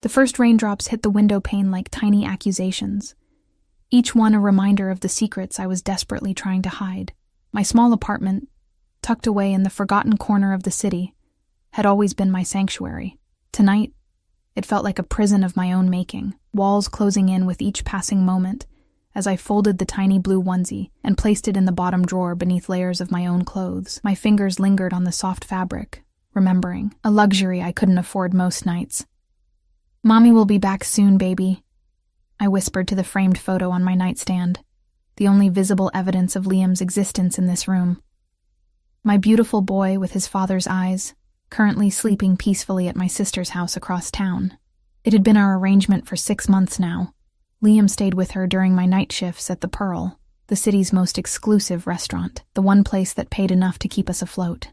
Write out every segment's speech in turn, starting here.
The first raindrops hit the window pane like tiny accusations, each one a reminder of the secrets I was desperately trying to hide. My small apartment, tucked away in the forgotten corner of the city, had always been my sanctuary. Tonight, it felt like a prison of my own making, walls closing in with each passing moment as I folded the tiny blue onesie and placed it in the bottom drawer beneath layers of my own clothes. My fingers lingered on the soft fabric, remembering, a luxury I couldn't afford most nights. "Mommy will be back soon, baby," I whispered to the framed photo on my nightstand, the only visible evidence of Liam's existence in this room. My beautiful boy with his father's eyes, currently sleeping peacefully at my sister's house across town. It had been our arrangement for 6 months now. Liam stayed with her during my night shifts at the Pearl, the city's most exclusive restaurant, the one place that paid enough to keep us afloat.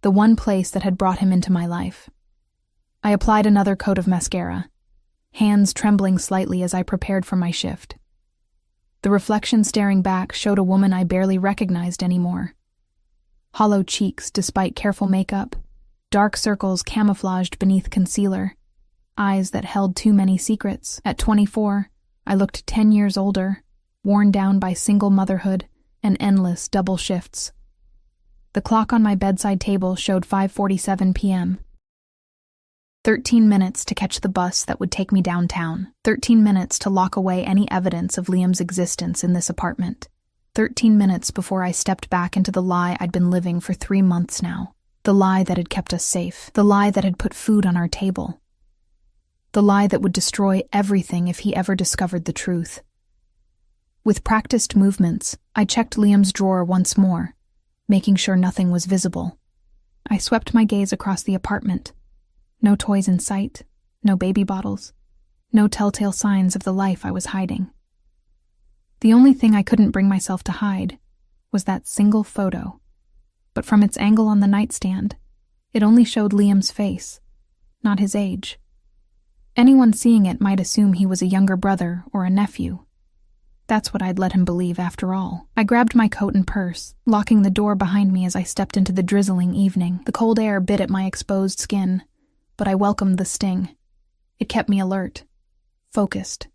The one place that had brought him into my life. I applied another coat of mascara, hands trembling slightly as I prepared for my shift. The reflection staring back showed a woman I barely recognized anymore. Hollow cheeks despite careful makeup, dark circles camouflaged beneath concealer, eyes that held too many secrets. At 24, I looked 10 years older, worn down by single motherhood and endless double shifts. The clock on my bedside table showed 5:47 p.m. 13 minutes to catch the bus that would take me downtown. 13 minutes to lock away any evidence of Liam's existence in this apartment. 13 minutes before I stepped back into the lie I'd been living for 3 months now. The lie that had kept us safe. The lie that had put food on our table. The lie that would destroy everything if he ever discovered the truth. With practiced movements, I checked Liam's drawer once more, making sure nothing was visible. I swept my gaze across the apartment. No toys in sight, no baby bottles, no telltale signs of the life I was hiding. The only thing I couldn't bring myself to hide was that single photo, but from its angle on the nightstand, it only showed Liam's face, not his age. Anyone seeing it might assume he was a younger brother or a nephew. That's what I'd let him believe after all. I grabbed my coat and purse, locking the door behind me as I stepped into the drizzling evening. The cold air bit at my exposed skin, but I welcomed the sting. It kept me alert, focused,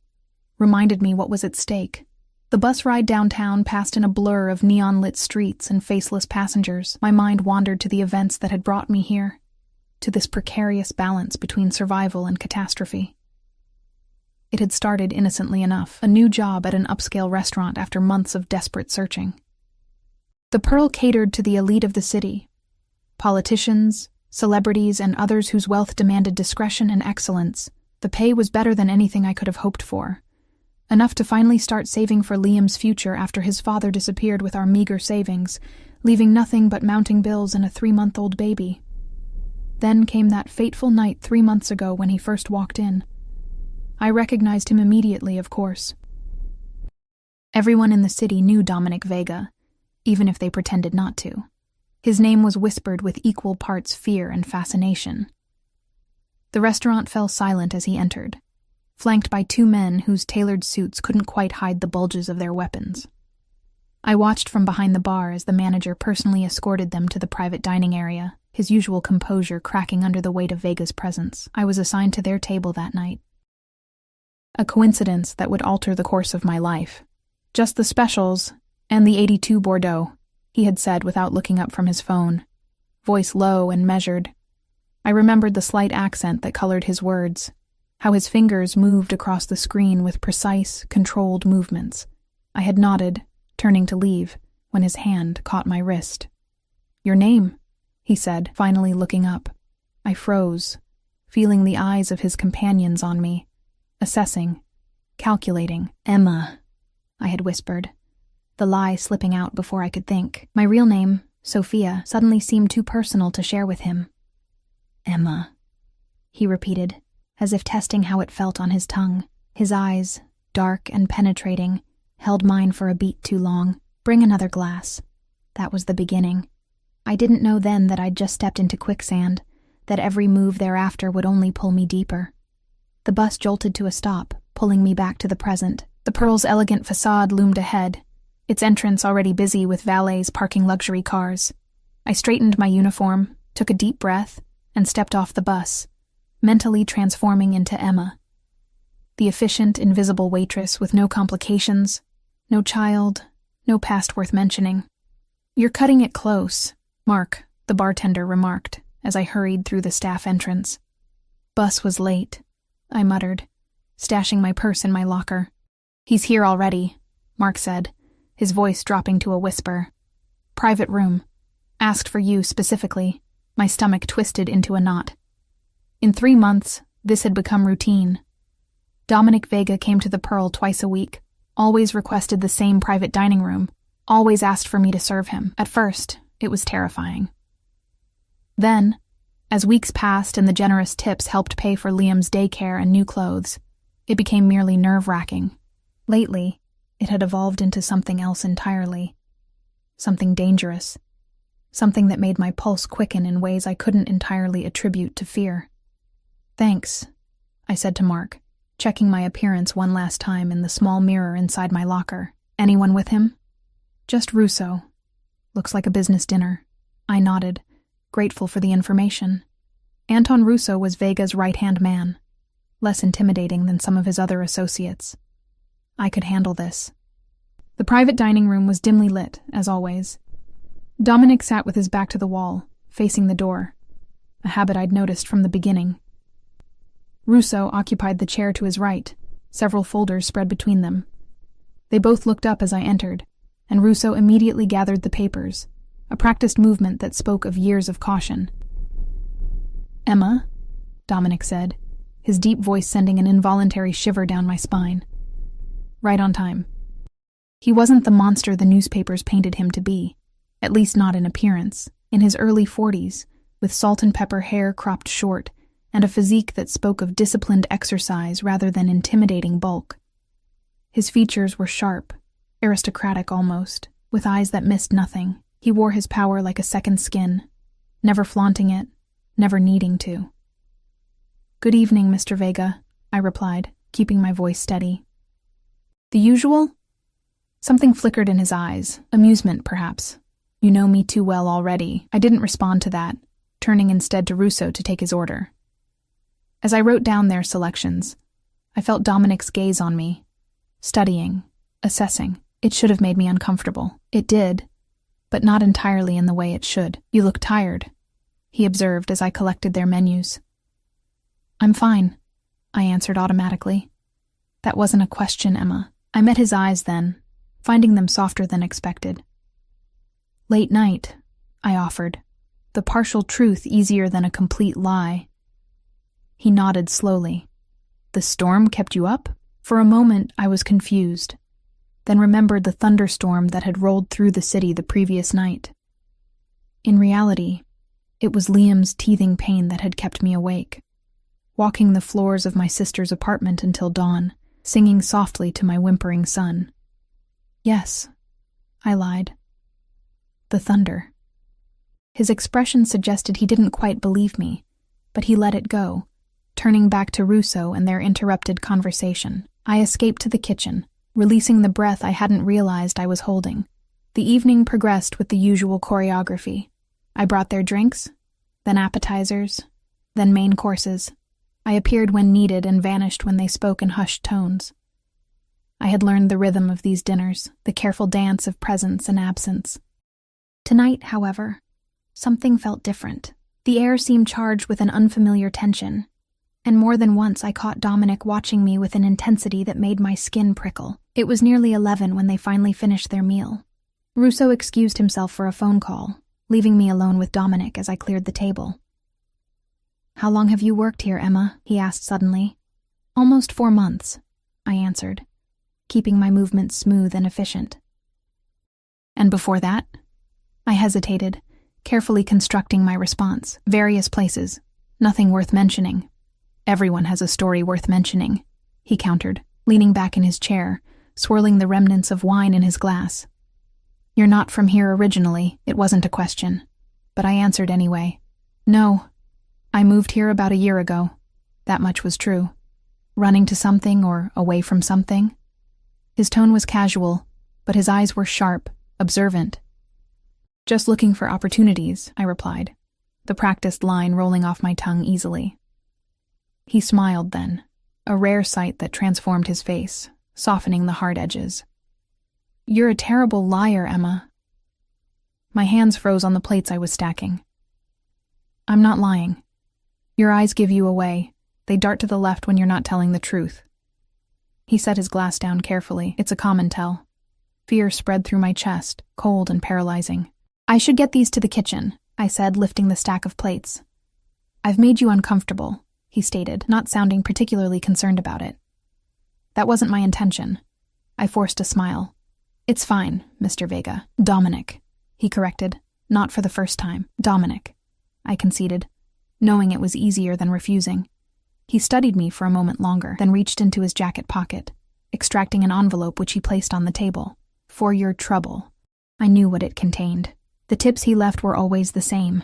reminded me what was at stake. The bus ride downtown passed in a blur of neon-lit streets and faceless passengers. My mind wandered to the events that had brought me here, to this precarious balance between survival and catastrophe. It had started innocently enough, a new job at an upscale restaurant after months of desperate searching. The Pearl catered to the elite of the city, politicians, celebrities, and others whose wealth demanded discretion and excellence. The pay was better than anything I could have hoped for, enough to finally start saving for Liam's future after his father disappeared with our meager savings, leaving nothing but mounting bills and a 3-month-old baby. Then came that fateful night 3 months ago when he first walked in. I recognized him immediately, of course. Everyone in the city knew Dominic Vega, even if they pretended not to. His name was whispered with equal parts fear and fascination. The restaurant fell silent as he entered, flanked by 2 men whose tailored suits couldn't quite hide the bulges of their weapons. I watched from behind the bar as the manager personally escorted them to the private dining area, his usual composure cracking under the weight of Vega's presence. I was assigned to their table that night. A coincidence that would alter the course of my life. "Just the specials, and the 82 Bordeaux," he had said without looking up from his phone, voice low and measured. I remembered the slight accent that colored his words, how his fingers moved across the screen with precise, controlled movements. I had nodded, turning to leave, when his hand caught my wrist. "Your name," he said, finally looking up. I froze, feeling the eyes of his companions on me, assessing, calculating. "Emma," I had whispered, the lie slipping out before I could think. My real name, Sophia, suddenly seemed too personal to share with him. "Emma," he repeated, as if testing how it felt on his tongue. His eyes, dark and penetrating, held mine for a beat too long. "Bring another glass." That was the beginning. I didn't know then that I'd just stepped into quicksand, that every move thereafter would only pull me deeper. The bus jolted to a stop, pulling me back to the present. The Pearl's elegant facade loomed ahead, its entrance already busy with valets parking luxury cars. I straightened my uniform, took a deep breath, and stepped off the bus. mentally transforming into Emma, the efficient, invisible waitress with no complications, no child, no past worth mentioning. "You're cutting it close," Mark, the bartender, remarked as I hurried through the staff entrance. "Bus was late," I muttered, stashing my purse in my locker. "He's here already," Mark said, his voice dropping to a whisper. "Private room. Asked for you specifically." My stomach twisted into a knot. In 3 months, this had become routine. Dominic Vega came to the Pearl twice a week, always requested the same private dining room, always asked for me to serve him. At first, it was terrifying. Then, as weeks passed and the generous tips helped pay for Liam's daycare and new clothes, it became merely nerve-wracking. Lately, it had evolved into something else entirely. Something dangerous. Something that made my pulse quicken in ways I couldn't entirely attribute to fear. "Thanks," I said to Mark, checking my appearance one last time in the small mirror inside my locker. "Anyone with him?" "Just Russo. Looks like a business dinner." I nodded, grateful for the information. Anton Russo was Vega's right-hand man, less intimidating than some of his other associates. I could handle this. The private dining room was dimly lit, as always. Dominic sat with his back to the wall, facing the door, a habit I'd noticed from the beginning. Russo occupied the chair to his right, several folders spread between them. They both looked up as I entered, and Russo immediately gathered the papers, a practiced movement that spoke of years of caution. "Emma," Dominic said, his deep voice sending an involuntary shiver down my spine. Right on time. He wasn't the monster the newspapers painted him to be, at least not in appearance. In his early 40s, with salt and pepper hair cropped short, and a physique that spoke of disciplined exercise rather than intimidating bulk. His features were sharp, aristocratic almost, with eyes that missed nothing. He wore his power like a second skin, never flaunting it, never needing to. "Good evening, Mr. Vega," I replied, keeping my voice steady. "The usual?" Something flickered in his eyes, amusement perhaps. "You know me too well already." I didn't respond to that, turning instead to Russo to take his order. As I wrote down their selections, I felt Dominic's gaze on me, studying, assessing. It should have made me uncomfortable. It did, but not entirely in the way it should. "You look tired," he observed as I collected their menus. "I'm fine," I answered automatically. "That wasn't a question, Emma." I met his eyes then, finding them softer than expected. "Late night," I offered, the partial truth easier than a complete lie. He nodded slowly. "The storm kept you up?" For a moment, I was confused, then remembered the thunderstorm that had rolled through the city the previous night. In reality, it was Liam's teething pain that had kept me awake, walking the floors of my sister's apartment until dawn, singing softly to my whimpering son. "Yes," I lied. "The thunder." His expression suggested he didn't quite believe me, but he let it go, turning back to Russo and their interrupted conversation. I escaped to the kitchen, releasing the breath I hadn't realized I was holding. The evening progressed with the usual choreography. I brought their drinks, then appetizers, then main courses. I appeared when needed and vanished when they spoke in hushed tones. I had learned the rhythm of these dinners, the careful dance of presence and absence. Tonight, however, something felt different. The air seemed charged with an unfamiliar tension, and more than once I caught Dominic watching me with an intensity that made my skin prickle. It was nearly 11 when they finally finished their meal. Russo excused himself for a phone call, leaving me alone with Dominic as I cleared the table. "How long have you worked here, Emma?" he asked suddenly. "Almost 4 months," I answered, keeping my movements smooth and efficient. "And before that?" I hesitated, carefully constructing my response. "Various places. Nothing worth mentioning." "Everyone has a story worth mentioning," he countered, leaning back in his chair, swirling the remnants of wine in his glass. "You're not from here originally," it wasn't a question, but I answered anyway. "No. I moved here about a year ago. That much was true. Running to something or away from something." His tone was casual, but his eyes were sharp, observant. "Just looking for opportunities," I replied, the practiced line rolling off my tongue easily. He smiled then, a rare sight that transformed his face, softening the hard edges. "You're a terrible liar, Emma." My hands froze on the plates I was stacking. "I'm not lying. Your eyes give you away. They dart to the left when you're not telling the truth." He set his glass down carefully. "It's a common tell." Fear spread through my chest, cold and paralyzing. "I should get these to the kitchen," I said, lifting the stack of plates. "I've made you uncomfortable," he stated, not sounding particularly concerned about it. "That wasn't my intention." I forced a smile. "It's fine, Mr. Vega." "Dominic," he corrected, not for the first time. "Dominic," I conceded, knowing it was easier than refusing. He studied me for a moment longer, then reached into his jacket pocket, extracting an envelope which he placed on the table. "For your trouble." I knew what it contained. The tips he left were always the same.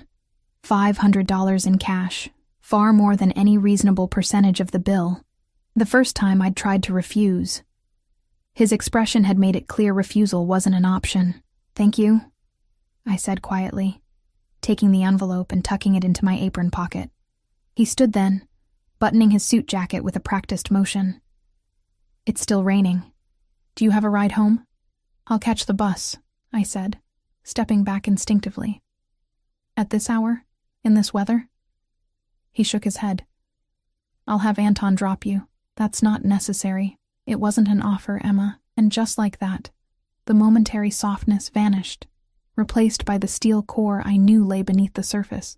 $500 in cash, far more than any reasonable percentage of the bill. The first time I'd tried to refuse. His expression had made it clear refusal wasn't an option. "Thank you," I said quietly, taking the envelope and tucking it into my apron pocket. He stood then, buttoning his suit jacket with a practiced motion. "It's still raining. Do you have a ride home?" "I'll catch the bus," I said, stepping back instinctively. "At this hour? In this weather?" He shook his head. "I'll have Anton drop you. That's not necessary." It wasn't an offer, Emma, and just like that, the momentary softness vanished, replaced by the steel core I knew lay beneath the surface.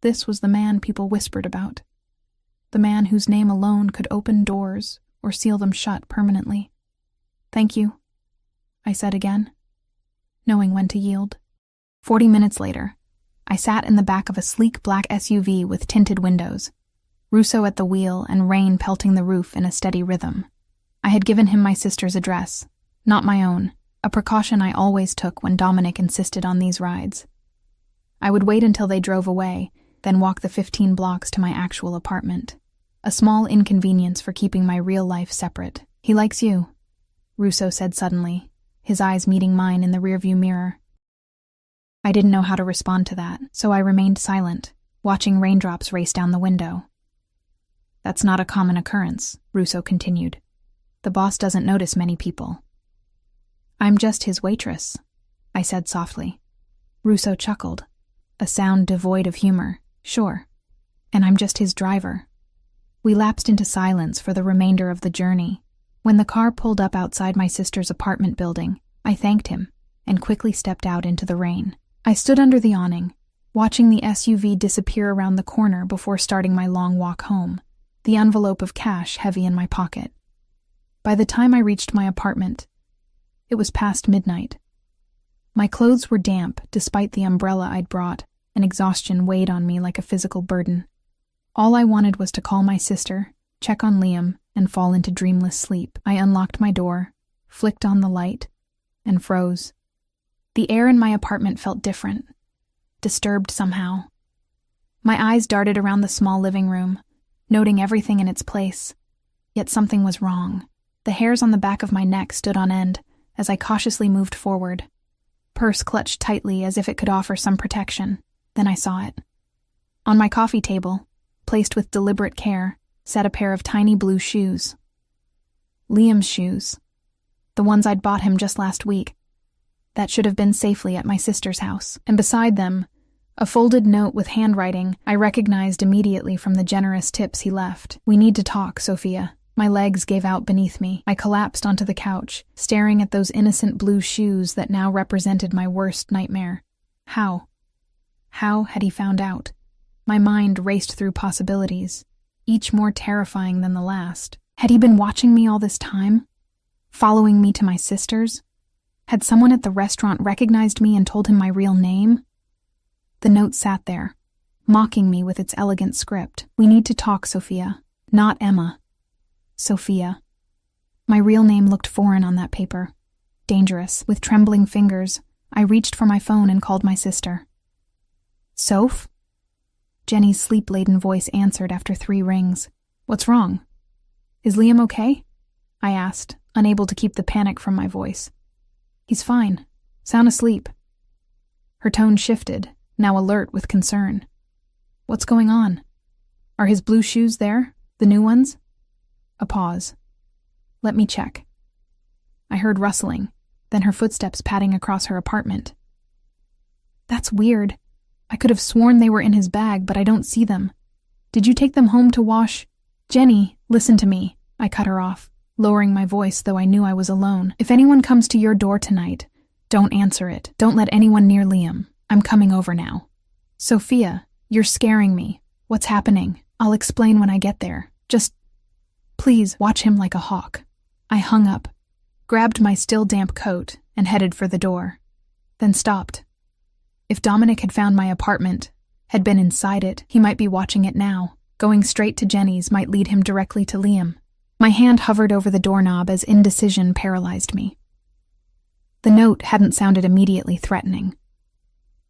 This was the man people whispered about. The man whose name alone could open doors or seal them shut permanently. "Thank you," I said again, knowing when to yield. 40 minutes later, I sat in the back of a sleek black SUV with tinted windows, Russo at the wheel and rain pelting the roof in a steady rhythm. I had given him my sister's address, not my own, a precaution I always took when Dominic insisted on these rides. I would wait until they drove away, then walk the 15 blocks to my actual apartment. A small inconvenience for keeping my real life separate. "He likes you," Russo said suddenly, his eyes meeting mine in the rearview mirror. I didn't know how to respond to that, so I remained silent, watching raindrops race down the window. "That's not a common occurrence," Russo continued. "The boss doesn't notice many people." "I'm just his waitress," I said softly. Russo chuckled, a sound devoid of humor. "Sure. And I'm just his driver." We lapsed into silence for the remainder of the journey. When the car pulled up outside my sister's apartment building, I thanked him and quickly stepped out into the rain. I stood under the awning, watching the SUV disappear around the corner before starting my long walk home, the envelope of cash heavy in my pocket. By the time I reached my apartment, it was past midnight. My clothes were damp despite the umbrella I'd brought, and exhaustion weighed on me like a physical burden. All I wanted was to call my sister, check on Liam, and fall into dreamless sleep. I unlocked my door, flicked on the light, and froze. The air in my apartment felt different, disturbed somehow. My eyes darted around the small living room, noting everything in its place. Yet something was wrong. The hairs on the back of my neck stood on end as I cautiously moved forward. Purse clutched tightly as if it could offer some protection. Then I saw it. On my coffee table, placed with deliberate care, sat a pair of tiny blue shoes. Liam's shoes. The ones I'd bought him just last week. That should have been safely at my sister's house. And beside them, a folded note with handwriting I recognized immediately from the generous tips he left. "We need to talk, Sophia." My legs gave out beneath me. I collapsed onto the couch, staring at those innocent blue shoes that now represented my worst nightmare. How had he found out? My mind raced through possibilities, each more terrifying than the last. Had he been watching me all this time? Following me to my sister's? Had someone at the restaurant recognized me and told him my real name? The note sat there, mocking me with its elegant script. "We need to talk, Sophia. Not Emma. Sophia." My real name looked foreign on that paper. Dangerous. With trembling fingers, I reached for my phone and called my sister. "Soph?" Jenny's sleep-laden voice answered after 3 rings. "What's wrong? Is Liam okay?" I asked, unable to keep the panic from my voice. "He's fine. Sound asleep." Her tone shifted, now alert with concern. "What's going on? Are his blue shoes there? The new ones? A pause. Let me check. I heard rustling, then her footsteps padding across her apartment. That's weird. I could have sworn they were in his bag, but I don't see them. Did you take them home to wash? Jenny, listen to me. I cut her off, lowering my voice, though I knew I was alone. If anyone comes to your door tonight, don't answer it. Don't let anyone near Liam. I'm coming over now. Sophia, you're scaring me. What's happening? I'll explain when I get there. Just, please, watch him like a hawk. I hung up, grabbed my still damp coat, and headed for the door. Then stopped. If Dominic had found my apartment, had been inside it, he might be watching it now. Going straight to Jenny's might lead him directly to Liam. My hand hovered over the doorknob as indecision paralyzed me. The note hadn't sounded immediately threatening.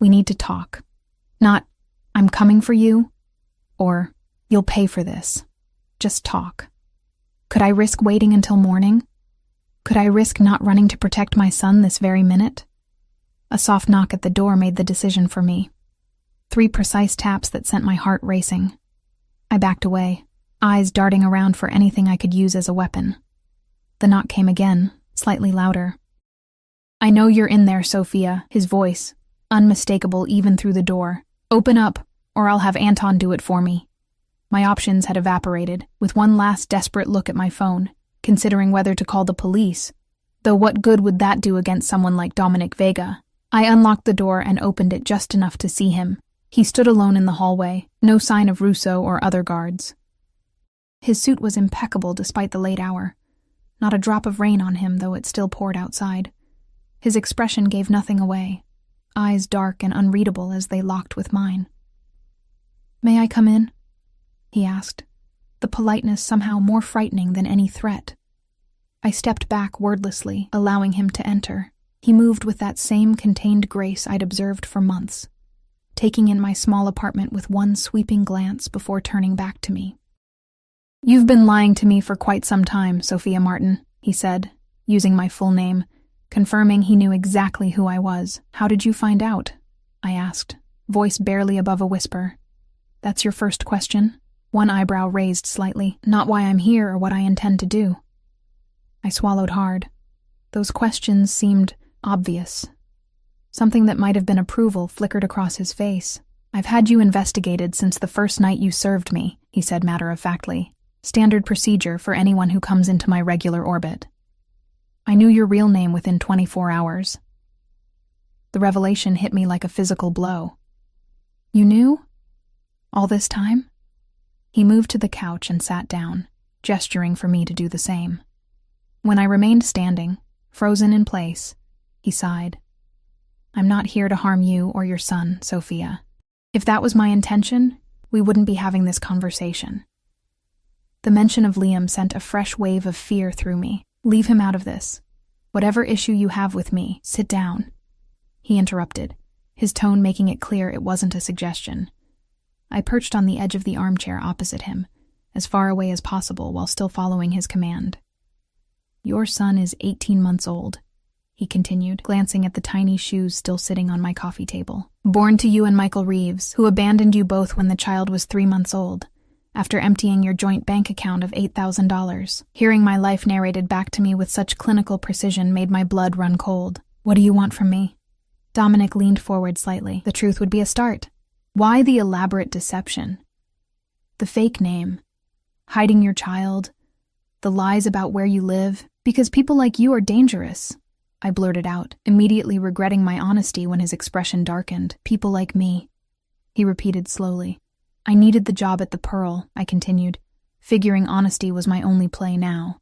We need to talk. Not, I'm coming for you, or you'll pay for this. Just talk. Could I risk waiting until morning? Could I risk not running to protect my son this very minute? A soft knock at the door made the decision for me. 3 precise taps that sent my heart racing. I backed away, eyes darting around for anything I could use as a weapon. The knock came again, slightly louder. I know you're in there, Sophia, his voice, unmistakable even through the door. Open up, or I'll have Anton do it for me. My options had evaporated, with one last desperate look at my phone, considering whether to call the police. Though what good would that do against someone like Dominic Vega? I unlocked the door and opened it just enough to see him. He stood alone in the hallway, no sign of Russo or other guards. His suit was impeccable despite the late hour. Not a drop of rain on him, though it still poured outside. His expression gave nothing away, eyes dark and unreadable as they locked with mine. "May I come in?" he asked, the politeness somehow more frightening than any threat. I stepped back wordlessly, allowing him to enter. He moved with that same contained grace I'd observed for months, taking in my small apartment with one sweeping glance before turning back to me. "You've been lying to me for quite some time, Sophia Martin," he said, using my full name, confirming he knew exactly who I was. "How did you find out?" I asked, voice barely above a whisper. "That's your first question?" One eyebrow raised slightly. "Not why I'm here or what I intend to do." I swallowed hard. Those questions seemed obvious. Something that might have been approval flickered across his face. "I've had you investigated since the first night you served me," he said matter-of-factly. "Standard procedure for anyone who comes into my regular orbit. I knew your real name within 24 hours. The revelation hit me like a physical blow. "You knew? All this time?" He moved to the couch and sat down, gesturing for me to do the same. When I remained standing, frozen in place, he sighed. "I'm not here to harm you or your son, Sophia. If that was my intention, we wouldn't be having this conversation." The mention of Liam sent a fresh wave of fear through me. "Leave him out of this. Whatever issue you have with me, sit down." He interrupted, his tone making it clear it wasn't a suggestion. I perched on the edge of the armchair opposite him, as far away as possible while still following his command. "Your son is 18 months old, he continued, glancing at the tiny shoes still sitting on my coffee table. "Born to you and Michael Reeves, who abandoned you both when the child was 3 months old, after emptying your joint bank account of $8,000. Hearing my life narrated back to me with such clinical precision made my blood run cold. What do you want from me?" Dominic leaned forward slightly. "The truth would be a start. Why the elaborate deception? The fake name, hiding your child, the lies about where you live, because people like you are dangerous," I blurted out, immediately regretting my honesty when his expression darkened. "People like me," he repeated slowly. "I needed the job at the Pearl," I continued, figuring honesty was my only play now.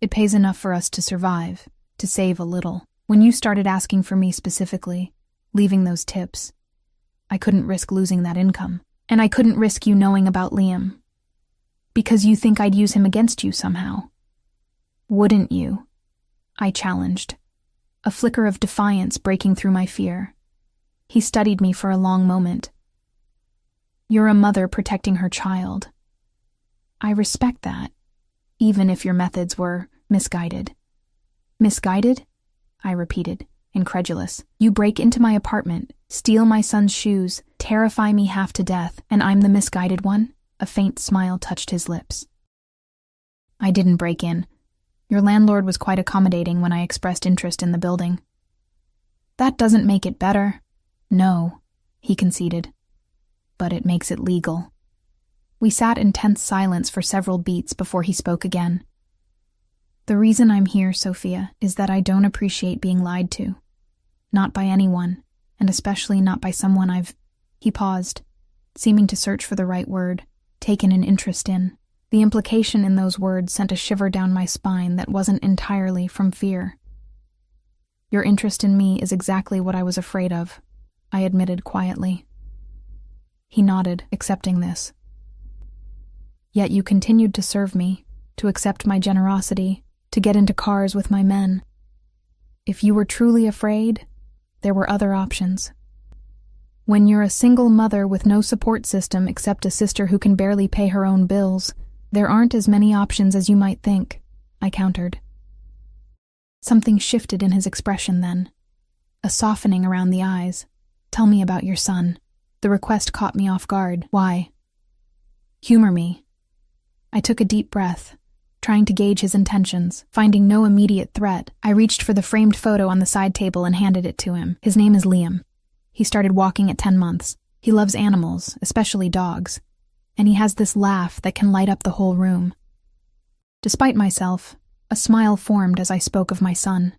"It pays enough for us to survive, to save a little. When you started asking for me specifically, leaving those tips, I couldn't risk losing that income, and I couldn't risk you knowing about Liam. Because you think I'd use him against you somehow. Wouldn't you?" I challenged, a flicker of defiance breaking through my fear. He studied me for a long moment. "You're a mother protecting her child. I respect that, even if your methods were misguided." "Misguided?" I repeated, incredulous. "You break into my apartment, steal my son's shoes, terrify me half to death, and I'm the misguided one? A faint smile touched his lips. I didn't break in. Your landlord was quite accommodating when I expressed interest in the building. That doesn't make it better. No, he conceded. But it makes it legal. We sat in tense silence for several beats before he spoke again. The reason I'm here, Sophia, is that I don't appreciate being lied to. Not by anyone, and especially not by someone I've... He paused, seeming to search for the right word, taken an interest in. The implication in those words sent a shiver down my spine that wasn't entirely from fear. Your interest in me is exactly what I was afraid of, I admitted quietly. He nodded, accepting this. Yet you continued to serve me, to accept my generosity, to get into cars with my men. If you were truly afraid, there were other options. When you're a single mother with no support system except a sister who can barely pay her own bills, there aren't as many options as you might think, I countered. Something shifted in his expression then. A softening around the eyes. Tell me about your son. The request caught me off guard. Why? Humor me. I took a deep breath, trying to gauge his intentions. Finding no immediate threat, I reached for the framed photo on the side table and handed it to him. His name is Liam. He started walking at 10 months. He loves animals, especially dogs. And he has this laugh that can light up the whole room. Despite myself, a smile formed as I spoke of my son.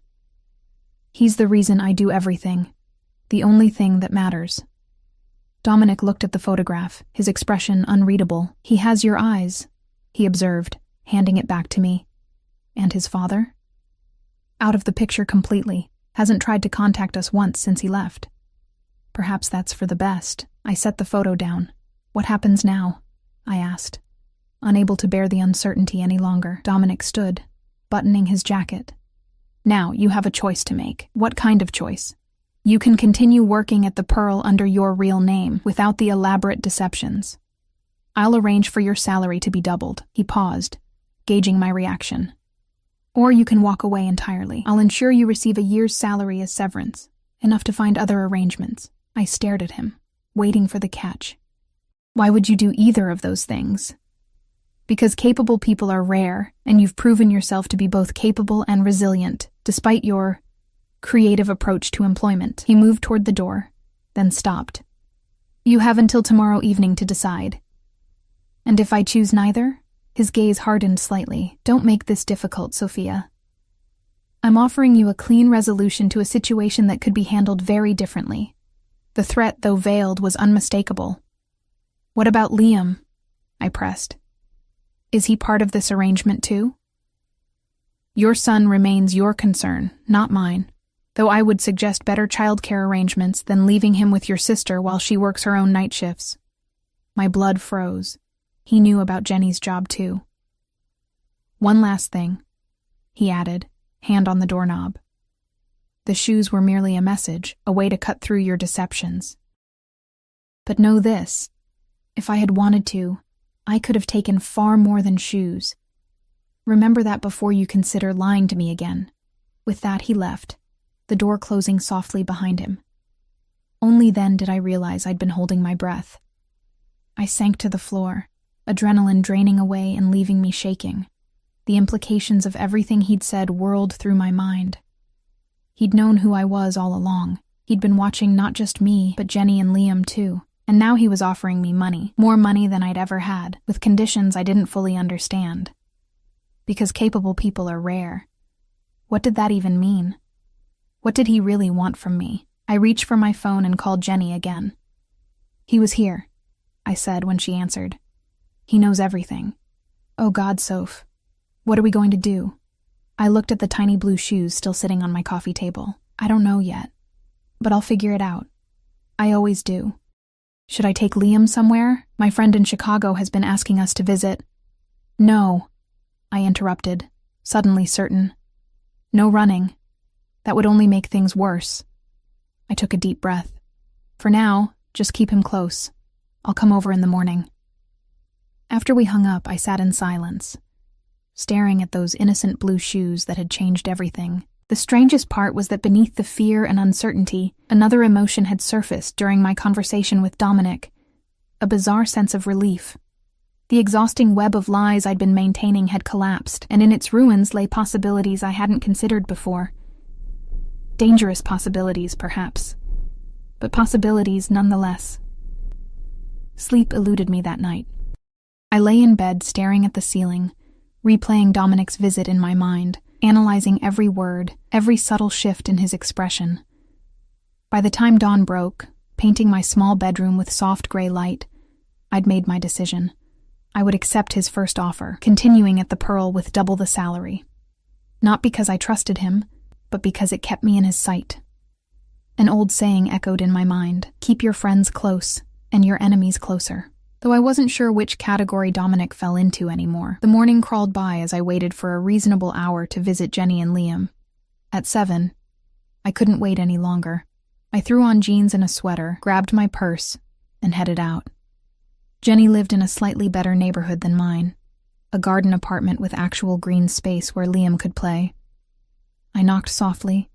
He's the reason I do everything, the only thing that matters. Dominic looked at the photograph, his expression unreadable. He has your eyes, he observed, handing it back to me. And his father? Out of the picture completely, hasn't tried to contact us once since he left. Perhaps that's for the best. I set the photo down. What happens now? I asked, unable to bear the uncertainty any longer. Dominic stood, buttoning his jacket. Now, you have a choice to make. What kind of choice? You can continue working at the Pearl under your real name, without the elaborate deceptions. I'll arrange for your salary to be doubled. He paused, gauging my reaction. Or you can walk away entirely. I'll ensure you receive a year's salary as severance, enough to find other arrangements. I stared at him, waiting for the catch. Why would you do either of those things? Because capable people are rare, and you've proven yourself to be both capable and resilient, despite your creative approach to employment. He moved toward the door, then stopped. You have until tomorrow evening to decide. And if I choose neither? His gaze hardened slightly. Don't make this difficult, Sophia. I'm offering you a clean resolution to a situation that could be handled very differently. The threat, though veiled, was unmistakable. What about Liam? I pressed. Is he part of this arrangement too? Your son remains your concern, not mine, though I would suggest better childcare arrangements than leaving him with your sister while she works her own night shifts. My blood froze. He knew about Jenny's job too. One last thing, he added, hand on the doorknob. The shoes were merely a message, a way to cut through your deceptions. But know this. If I had wanted to, I could have taken far more than shoes. Remember that before you consider lying to me again. With that, he left, the door closing softly behind him. Only then did I realize I'd been holding my breath. I sank to the floor, adrenaline draining away and leaving me shaking. The implications of everything he'd said whirled through my mind. He'd known who I was all along. He'd been watching not just me, but Jenny and Liam too. And now he was offering me money, more money than I'd ever had, with conditions I didn't fully understand. Because capable people are rare. What did that even mean? What did he really want from me? I reached for my phone and called Jenny again. He was here, I said when she answered. He knows everything. Oh God, Soph. What are we going to do? I looked at the tiny blue shoes still sitting on my coffee table. I don't know yet, but I'll figure it out. I always do. Should I take Liam somewhere? My friend in Chicago has been asking us to visit. No, I interrupted, suddenly certain. No running. That would only make things worse. I took a deep breath. For now, just keep him close. I'll come over in the morning. After we hung up, I sat in silence, staring at those innocent blue shoes that had changed everything. The strangest part was that beneath the fear and uncertainty, another emotion had surfaced during my conversation with Dominic, a bizarre sense of relief. The exhausting web of lies I'd been maintaining had collapsed, and in its ruins lay possibilities I hadn't considered before. Dangerous possibilities, perhaps, but possibilities nonetheless. Sleep eluded me that night. I lay in bed staring at the ceiling, replaying Dominic's visit in my mind, analyzing every word, every subtle shift in his expression. By the time dawn broke, painting my small bedroom with soft gray light, I'd made my decision. I would accept his first offer, continuing at the Pearl with double the salary. Not because I trusted him, but because it kept me in his sight. An old saying echoed in my mind: keep your friends close, and your enemies closer. Though I wasn't sure which category Dominic fell into anymore, the morning crawled by as I waited for a reasonable hour to visit Jenny and Liam. At 7, I couldn't wait any longer. I threw on jeans and a sweater, grabbed my purse, and headed out. Jenny lived in a slightly better neighborhood than mine, a garden apartment with actual green space where Liam could play. I knocked softly,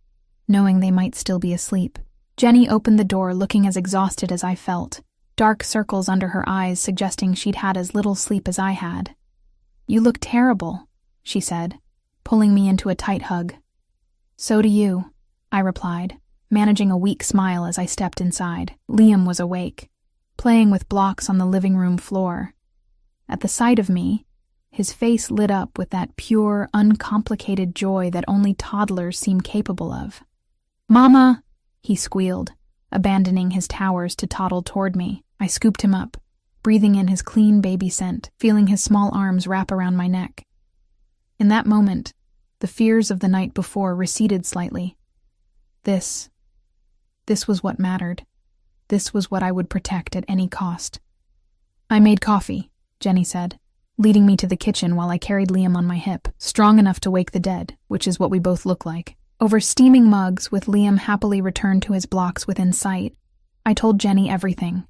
knowing they might still be asleep. Jenny opened the door looking as exhausted as I felt, dark circles under her eyes suggesting she'd had as little sleep as I had. "You look terrible," she said, pulling me into a tight hug. "So do you," I replied, managing a weak smile as I stepped inside. Liam was awake, playing with blocks on the living room floor. At the sight of me, his face lit up with that pure, uncomplicated joy that only toddlers seem capable of. "Mama!" he squealed, abandoning his towers to toddle toward me. I scooped him up, breathing in his clean baby scent, feeling his small arms wrap around my neck. In that moment, the fears of the night before receded slightly. This was what mattered. This was what I would protect at any cost. "I made coffee," Jenny said, leading me to the kitchen while I carried Liam on my hip, strong enough to wake the dead, which is what we both look like. Over steaming mugs, with Liam happily returned to his blocks within sight, I told Jenny everything.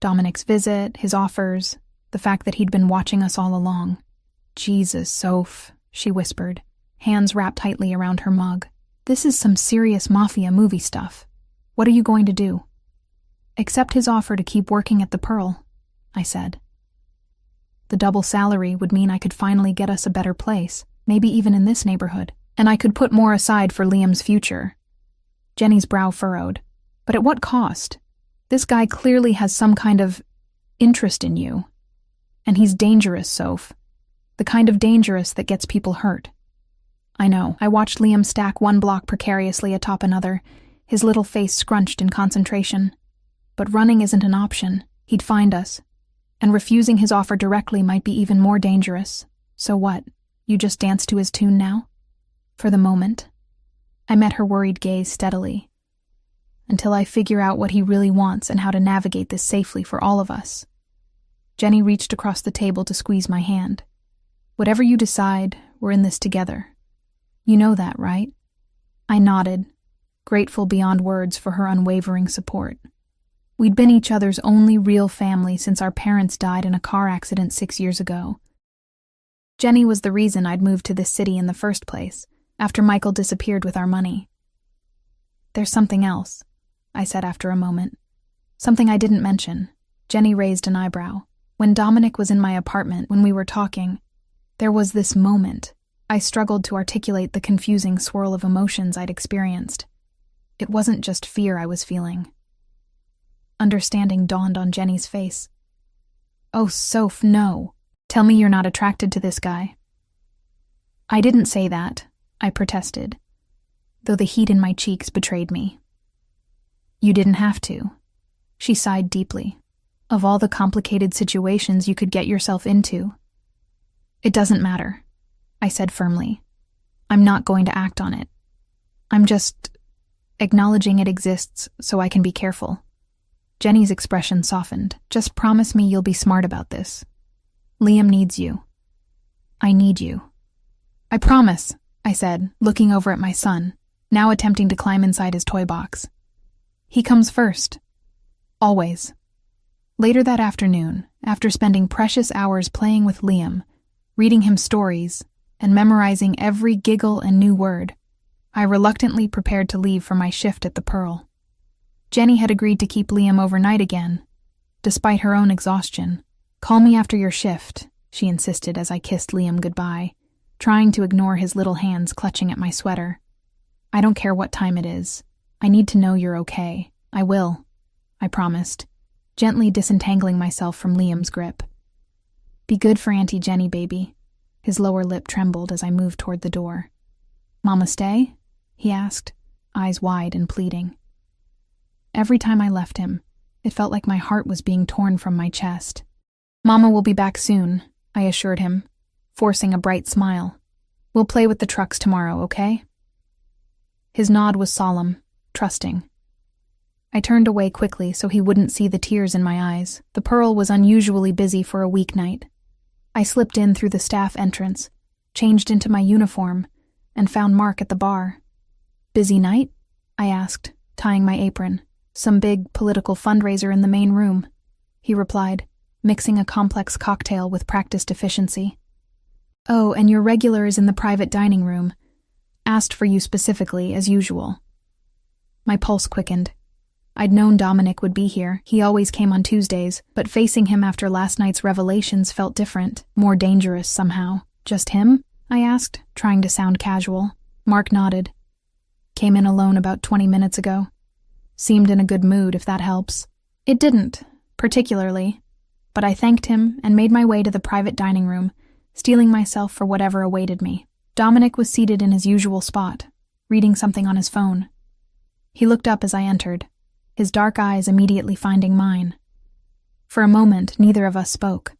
Dominic's visit, his offers, the fact that he'd been watching us all along. "Jesus, Soph," she whispered, hands wrapped tightly around her mug. "This is some serious Mafia movie stuff. What are you going to do?" "Accept his offer to keep working at the Pearl," I said. The double salary would mean I could finally get us a better place, maybe even in this neighborhood, and I could put more aside for Liam's future. Jenny's brow furrowed. "But at what cost? This guy clearly has some kind of interest in you. And he's dangerous, Soph. The kind of dangerous that gets people hurt." I know. I watched Liam stack one block precariously atop another, his little face scrunched in concentration. But running isn't an option. He'd find us. And refusing his offer directly might be even more dangerous. So what? You just dance to his tune now? For the moment. I met her worried gaze steadily. "Until I figure out what he really wants and how to navigate this safely for all of us." Jenny reached across the table to squeeze my hand. "Whatever you decide, we're in this together. You know that, right?" I nodded, grateful beyond words for her unwavering support. We'd been each other's only real family since our parents died in a car accident 6 years ago. Jenny was the reason I'd moved to this city in the first place, after Michael disappeared with our money. "There's something else," I said after a moment. "Something I didn't mention." Jenny raised an eyebrow. "When Dominic was in my apartment, when we were talking, there was this moment." I struggled to articulate the confusing swirl of emotions I'd experienced. It wasn't just fear I was feeling. Understanding dawned on Jenny's face. "Oh, Soph, no. Tell me you're not attracted to this guy." "I didn't say that," I protested, though the heat in my cheeks betrayed me. "You didn't have to." She sighed deeply. "Of all the complicated situations you could get yourself into." "It doesn't matter," I said firmly. "I'm not going to act on it. I'm just acknowledging it exists so I can be careful." Jenny's expression softened. "Just promise me you'll be smart about this. Liam needs you. I need you." "I promise," I said, looking over at my son, now attempting to climb inside his toy box. "He comes first. Always." Later that afternoon, after spending precious hours playing with Liam, reading him stories, and memorizing every giggle and new word, I reluctantly prepared to leave for my shift at the Pearl. Jenny had agreed to keep Liam overnight again, despite her own exhaustion, Call me after your shift, she insisted as I kissed Liam goodbye, trying to ignore his little hands clutching at my sweater. I don't care what time it is. I need to know you're okay. I will, I promised, gently disentangling myself from Liam's grip. Be good for Auntie Jenny, baby. His lower lip trembled as I moved toward the door. Mama stay? He asked, eyes wide and pleading. Every time I left him, it felt like my heart was being torn from my chest. Mama will be back soon, I assured him, forcing a bright smile. We'll play with the trucks tomorrow, okay? His nod was solemn, trusting. I turned away quickly so he wouldn't see the tears in my eyes. The Pearl was unusually busy for a weeknight. I slipped in through the staff entrance, changed into my uniform, and found Mark at the bar. Busy night? I asked, tying my apron. Some big political fundraiser in the main room, he replied, mixing a complex cocktail with practiced efficiency. Oh, and your regular is in the private dining room. Asked for you specifically, as usual. My pulse quickened. I'd known Dominic would be here. He always came on Tuesdays, but facing him after last night's revelations felt different, more dangerous somehow. Just him? I asked, trying to sound casual. Mark nodded. Came in alone about 20 minutes ago. Seemed in a good mood, if that helps. It didn't, particularly, but I thanked him and made my way to the private dining room, steeling myself for whatever awaited me. Dominic was seated in his usual spot, reading something on his phone. He looked up as I entered, his dark eyes immediately finding mine. For a moment, neither of us spoke.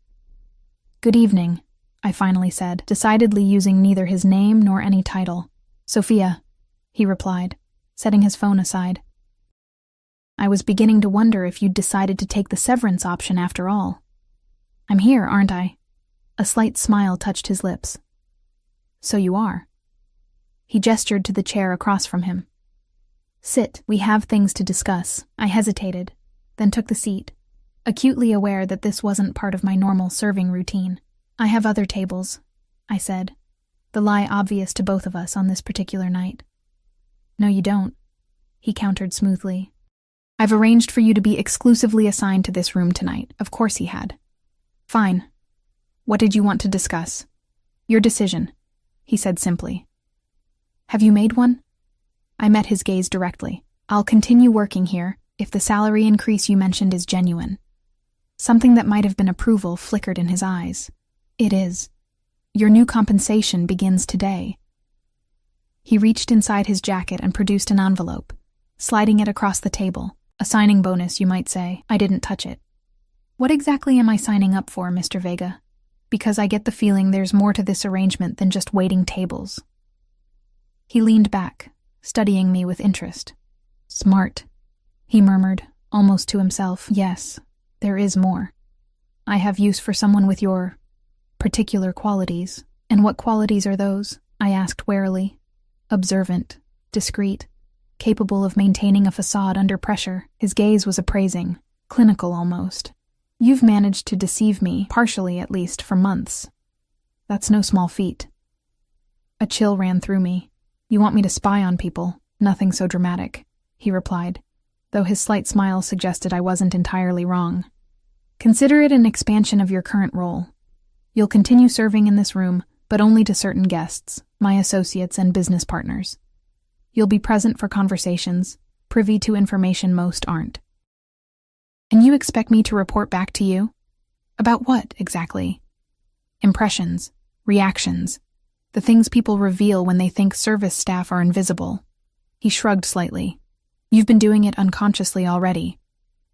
Good evening, I finally said, decidedly using neither his name nor any title. Sophia, he replied, setting his phone aside. I was beginning to wonder if you'd decided to take the severance option after all. I'm here, aren't I? A slight smile touched his lips. So you are. He gestured to the chair across from him. Sit, we have things to discuss. I hesitated, then took the seat, acutely aware that this wasn't part of my normal serving routine. I have other tables, I said, the lie obvious to both of us on this particular night. No, you don't, he countered smoothly. I've arranged for you to be exclusively assigned to this room tonight. Of course he had. Fine. What did you want to discuss? Your decision, he said simply. Have you made one? I met his gaze directly. I'll continue working here if the salary increase you mentioned is genuine. Something that might have been approval flickered in his eyes. It is. Your new compensation begins today. He reached inside his jacket and produced an envelope, sliding it across the table. A signing bonus, you might say. I didn't touch it. What exactly am I signing up for, Mr. Vega? Because I get the feeling there's more to this arrangement than just waiting tables. He leaned back, studying me with interest. Smart, he murmured, almost to himself. Yes, there is more. I have use for someone with your particular qualities. And what qualities are those? I asked warily. Observant, discreet, capable of maintaining a facade under pressure. His gaze was appraising, clinical almost. You've managed to deceive me, partially at least, for months. That's no small feat. A chill ran through me. You want me to spy on people? Nothing so dramatic, he replied, though his slight smile suggested I wasn't entirely wrong. Consider it an expansion of your current role. You'll continue serving in this room, but only to certain guests, my associates and business partners. You'll be present for conversations, privy to information most aren't. And you expect me to report back to you? About what, exactly? Impressions, reactions, the things people reveal when they think service staff are invisible. He shrugged slightly. You've been doing it unconsciously already.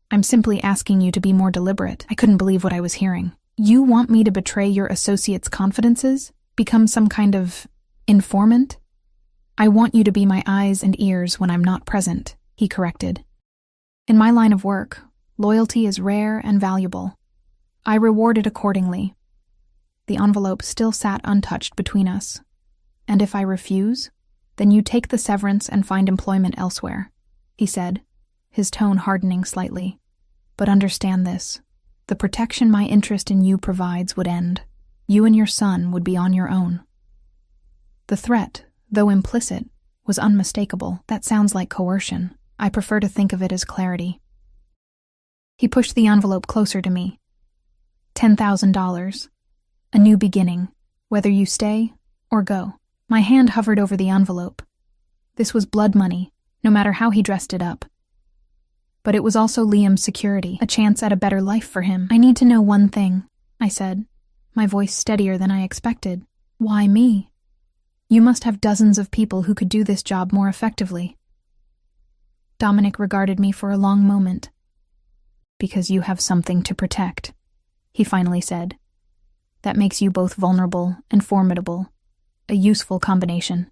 I'm simply asking you to be more deliberate. I couldn't believe what I was hearing. You want me to betray your associates' confidences? Become some kind of informant? I want you to be my eyes and ears when I'm not present, he corrected. In my line of work, loyalty is rare and valuable. I rewarded accordingly. The envelope still sat untouched between us. And if I refuse, then you take the severance and find employment elsewhere, he said, his tone hardening slightly. But understand this. The protection my interest in you provides would end. You and your son would be on your own. The threat, though implicit, was unmistakable. That sounds like coercion. I prefer to think of it as clarity. He pushed the envelope closer to me. $10,000. A new beginning, whether you stay or go. My hand hovered over the envelope. This was blood money, no matter how he dressed it up. But it was also Liam's security, a chance at a better life for him. I need to know one thing, I said, my voice steadier than I expected. Why me? You must have dozens of people who could do this job more effectively. Dominic regarded me for a long moment. Because you have something to protect, he finally said. That makes you both vulnerable and formidable. A useful combination.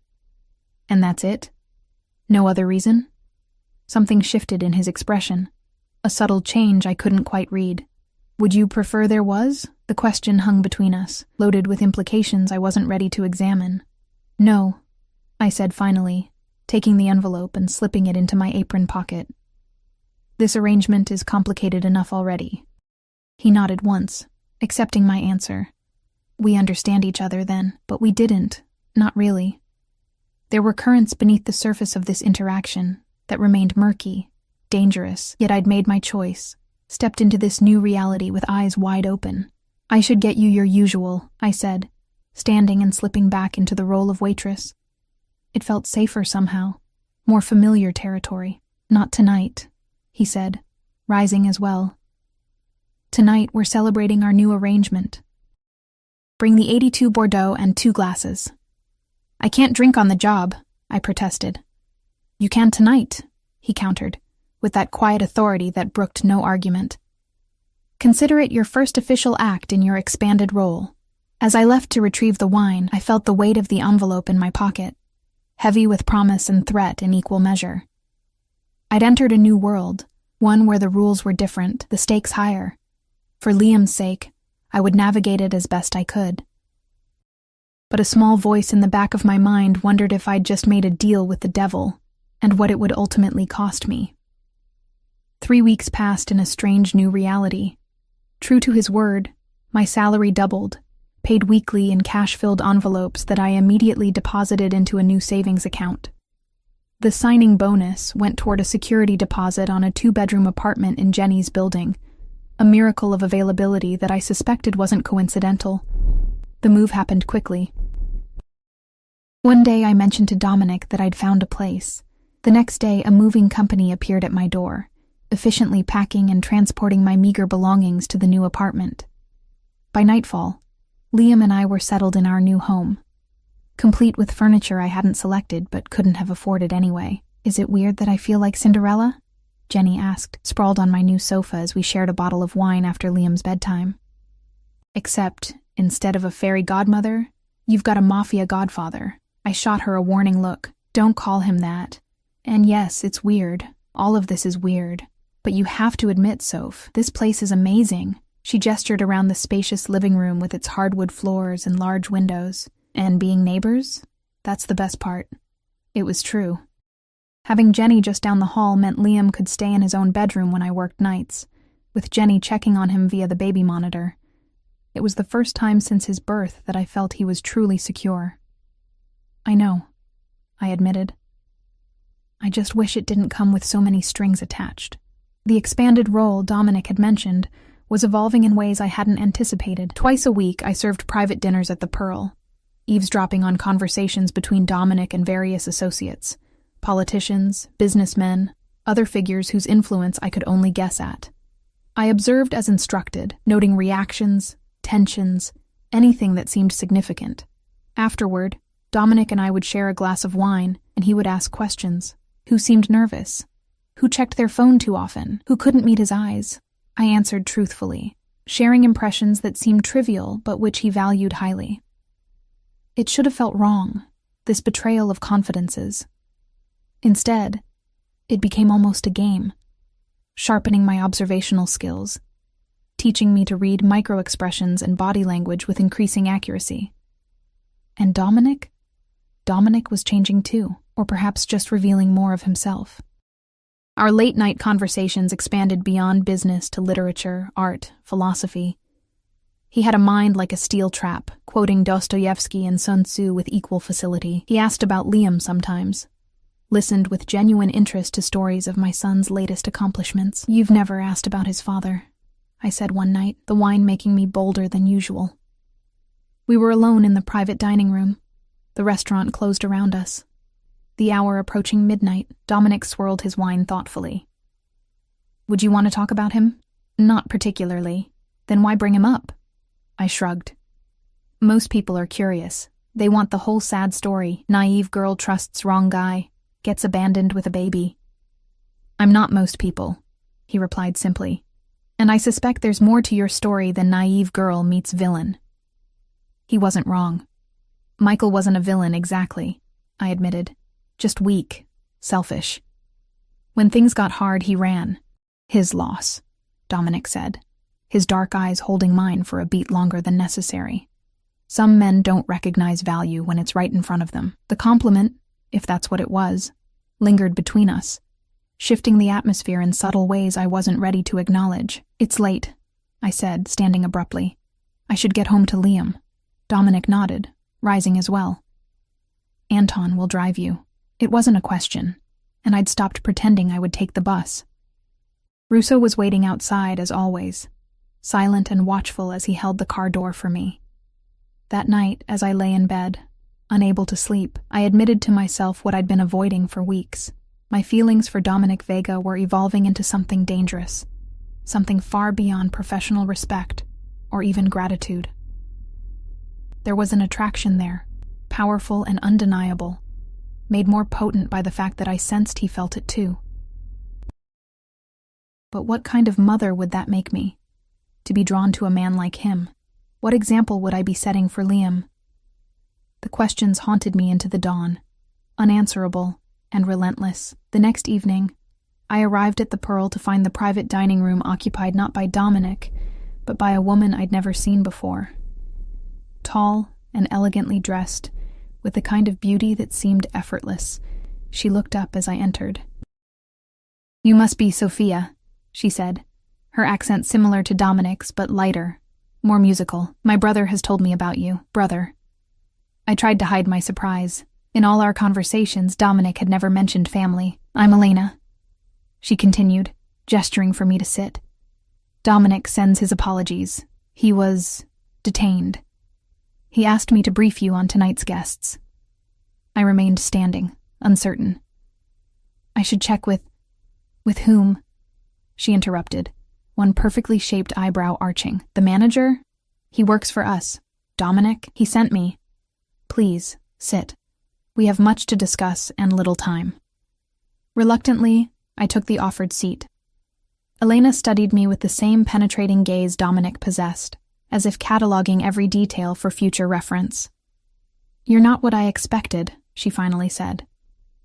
And that's it? No other reason? Something shifted in his expression. A subtle change I couldn't quite read. Would you prefer there was? The question hung between us, loaded with implications I wasn't ready to examine. No, I said finally, taking the envelope and slipping it into my apron pocket. This arrangement is complicated enough already. He nodded once, accepting my answer. We understand each other then, but we didn't. Not really. There were currents beneath the surface of this interaction that remained murky, dangerous, yet I'd made my choice, stepped into this new reality with eyes wide open. I should get you your usual, I said, standing and slipping back into the role of waitress. It felt safer somehow, more familiar territory. Not tonight, he said, rising as well. Tonight we're celebrating our new arrangement. Bring the 82 Bordeaux and 2 glasses. I can't drink on the job, I protested. You can tonight, he countered, with that quiet authority that brooked no argument. Consider it your first official act in your expanded role. As I left to retrieve the wine, I felt the weight of the envelope in my pocket, heavy with promise and threat in equal measure. I'd entered a new world, one where the rules were different, the stakes higher. For Liam's sake, I would navigate it as best I could. But a small voice in the back of my mind wondered if I'd just made a deal with the devil, and what it would ultimately cost me. 3 weeks passed in a strange new reality. True to his word, my salary doubled, paid weekly in cash-filled envelopes that I immediately deposited into a new savings account. The signing bonus went toward a security deposit on a 2-bedroom apartment in Jenny's building, a miracle of availability that I suspected wasn't coincidental. The move happened quickly. One day I mentioned to Dominic that I'd found a place. The next day a moving company appeared at my door, efficiently packing and transporting my meager belongings to the new apartment. By nightfall, Liam and I were settled in our new home, complete with furniture I hadn't selected but couldn't have afforded anyway. Is it weird that I feel like Cinderella? Jenny asked, sprawled on my new sofa as we shared a bottle of wine after Liam's bedtime. Except, instead of a fairy godmother, you've got a Mafia godfather. I shot her a warning look. Don't call him that. And yes, it's weird. All of this is weird. But you have to admit, Soph, this place is amazing. She gestured around the spacious living room with its hardwood floors and large windows. And being neighbors? That's the best part. It was true. Having Jenny just down the hall meant Liam could stay in his own bedroom when I worked nights, with Jenny checking on him via the baby monitor. It was the first time since his birth that I felt he was truly secure. I know, I admitted. I just wish it didn't come with so many strings attached. The expanded role Dominic had mentioned was evolving in ways I hadn't anticipated. Twice a week, I served private dinners at the Pearl, eavesdropping on conversations between Dominic and various associates, politicians, businessmen, other figures whose influence I could only guess at. I observed as instructed, noting reactions, tensions, anything that seemed significant. Afterward, Dominic and I would share a glass of wine, and he would ask questions. Who seemed nervous? Who checked their phone too often? Who couldn't meet his eyes? I answered truthfully, sharing impressions that seemed trivial but which he valued highly. It should have felt wrong, this betrayal of confidences. Instead, it became almost a game, sharpening my observational skills, teaching me to read micro-expressions and body language with increasing accuracy. And Dominic? Dominic was changing too, or perhaps just revealing more of himself. Our late-night conversations expanded beyond business to literature, art, philosophy. He had a mind like a steel trap, quoting Dostoevsky and Sun Tzu with equal facility. He asked about Liam sometimes, listened with genuine interest to stories of my son's latest accomplishments. You've never asked about his father, I said one night, the wine making me bolder than usual. We were alone in the private dining room. The restaurant closed around us. The hour approaching midnight, Dominic swirled his wine thoughtfully. Would you want to talk about him? Not particularly. Then why bring him up? I shrugged. Most people are curious. They want the whole sad story. Naive girl trusts wrong guy, gets abandoned with a baby. I'm not most people, he replied simply. And I suspect there's more to your story than naive girl meets villain. He wasn't wrong. Michael wasn't a villain exactly, I admitted. Just weak, selfish. When things got hard, he ran. His loss, Dominic said, his dark eyes holding mine for a beat longer than necessary. Some men don't recognize value when it's right in front of them. The compliment, if that's what it was, lingered between us, shifting the atmosphere in subtle ways I wasn't ready to acknowledge. It's late, I said, standing abruptly. I should get home to Liam. Dominic nodded, rising as well. Anton will drive you. It wasn't a question, and I'd stopped pretending I would take the bus. Russo was waiting outside as always, silent and watchful as he held the car door for me. That night, as I lay in bed, unable to sleep, I admitted to myself what I'd been avoiding for weeks. My feelings for Dominic Vega were evolving into something dangerous, something far beyond professional respect or even gratitude. There was an attraction there, powerful and undeniable, made more potent by the fact that I sensed he felt it too. But what kind of mother would that make me? To be drawn to a man like him? What example would I be setting for Liam? The questions haunted me into the dawn, unanswerable and relentless. The next evening, I arrived at the Pearl to find the private dining room occupied not by Dominic, but by a woman I'd never seen before. Tall and elegantly dressed, with the kind of beauty that seemed effortless, she looked up as I entered. You must be Sophia, she said, her accent similar to Dominic's but lighter, more musical. My brother has told me about you, brother. I tried to hide my surprise. In all our conversations, Dominic had never mentioned family. I'm Elena, she continued, gesturing for me to sit. Dominic sends his apologies. He was detained. He asked me to brief you on tonight's guests. I remained standing, uncertain. I should check with whom? She interrupted, one perfectly shaped eyebrow arching. The manager? He works for us. Dominic, he sent me. Please, sit. We have much to discuss and little time. Reluctantly, I took the offered seat. Elena studied me with the same penetrating gaze Dominic possessed, as if cataloging every detail for future reference. You're not what I expected, she finally said.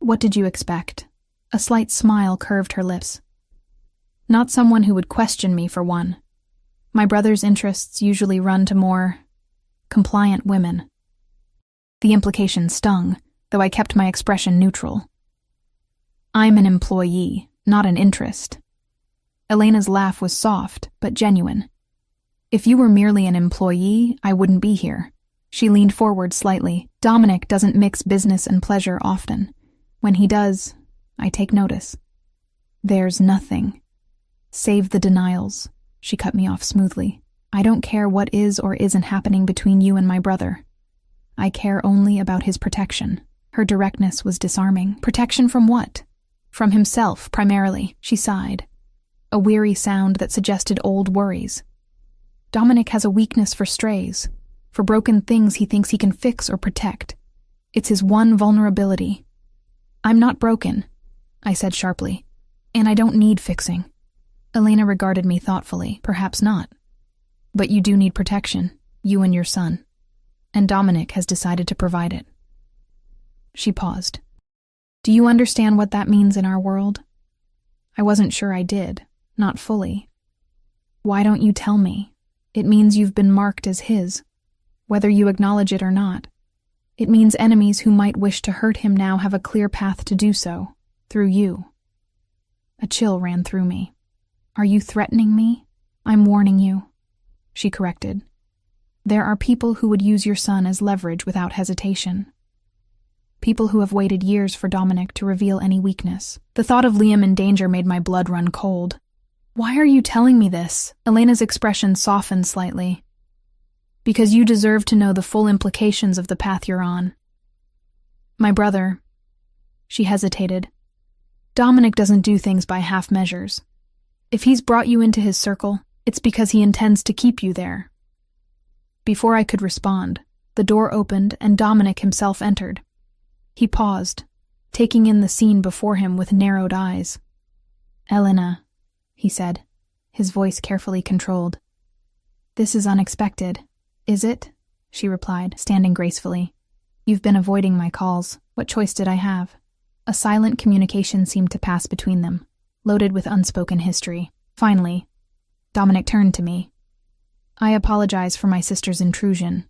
What did you expect? A slight smile curved her lips. Not someone who would question me, for one. My brother's interests usually run to more compliant women. The implication stung, though I kept my expression neutral. I'm an employee, not an interest. Elena's laugh was soft, but genuine. If you were merely an employee, I wouldn't be here. She leaned forward slightly. Dominic doesn't mix business and pleasure often. When he does, I take notice. There's nothing. Save the denials, she cut me off smoothly. I don't care what is or isn't happening between you and my brother. I care only about his protection. Her directness was disarming. Protection from what? From himself, primarily, she sighed. A weary sound that suggested old worries. Dominic has a weakness for strays, for broken things he thinks he can fix or protect. It's his one vulnerability. I'm not broken, I said sharply, and I don't need fixing. Elena regarded me thoughtfully. Perhaps not. But you do need protection, you and your son. And Dominic has decided to provide it. She paused. Do you understand what that means in our world? I wasn't sure I did, not fully. Why don't you tell me? It means you've been marked as his, whether you acknowledge it or not. It means enemies who might wish to hurt him now have a clear path to do so, through you. A chill ran through me. Are you threatening me? I'm warning you, she corrected. There are people who would use your son as leverage without hesitation. People who have waited years for Dominic to reveal any weakness. The thought of Liam in danger made my blood run cold. Why are you telling me this? Elena's expression softened slightly. Because you deserve to know the full implications of the path you're on. My brother. She hesitated. Dominic doesn't do things by half measures. If he's brought you into his circle, it's because he intends to keep you there. Before I could respond, the door opened and Dominic himself entered. He paused, taking in the scene before him with narrowed eyes. Elena, he said, his voice carefully controlled. This is unexpected, is it? She replied, standing gracefully. You've been avoiding my calls. What choice did I have? A silent communication seemed to pass between them, loaded with unspoken history. Finally, Dominic turned to me. I apologize for my sister's intrusion.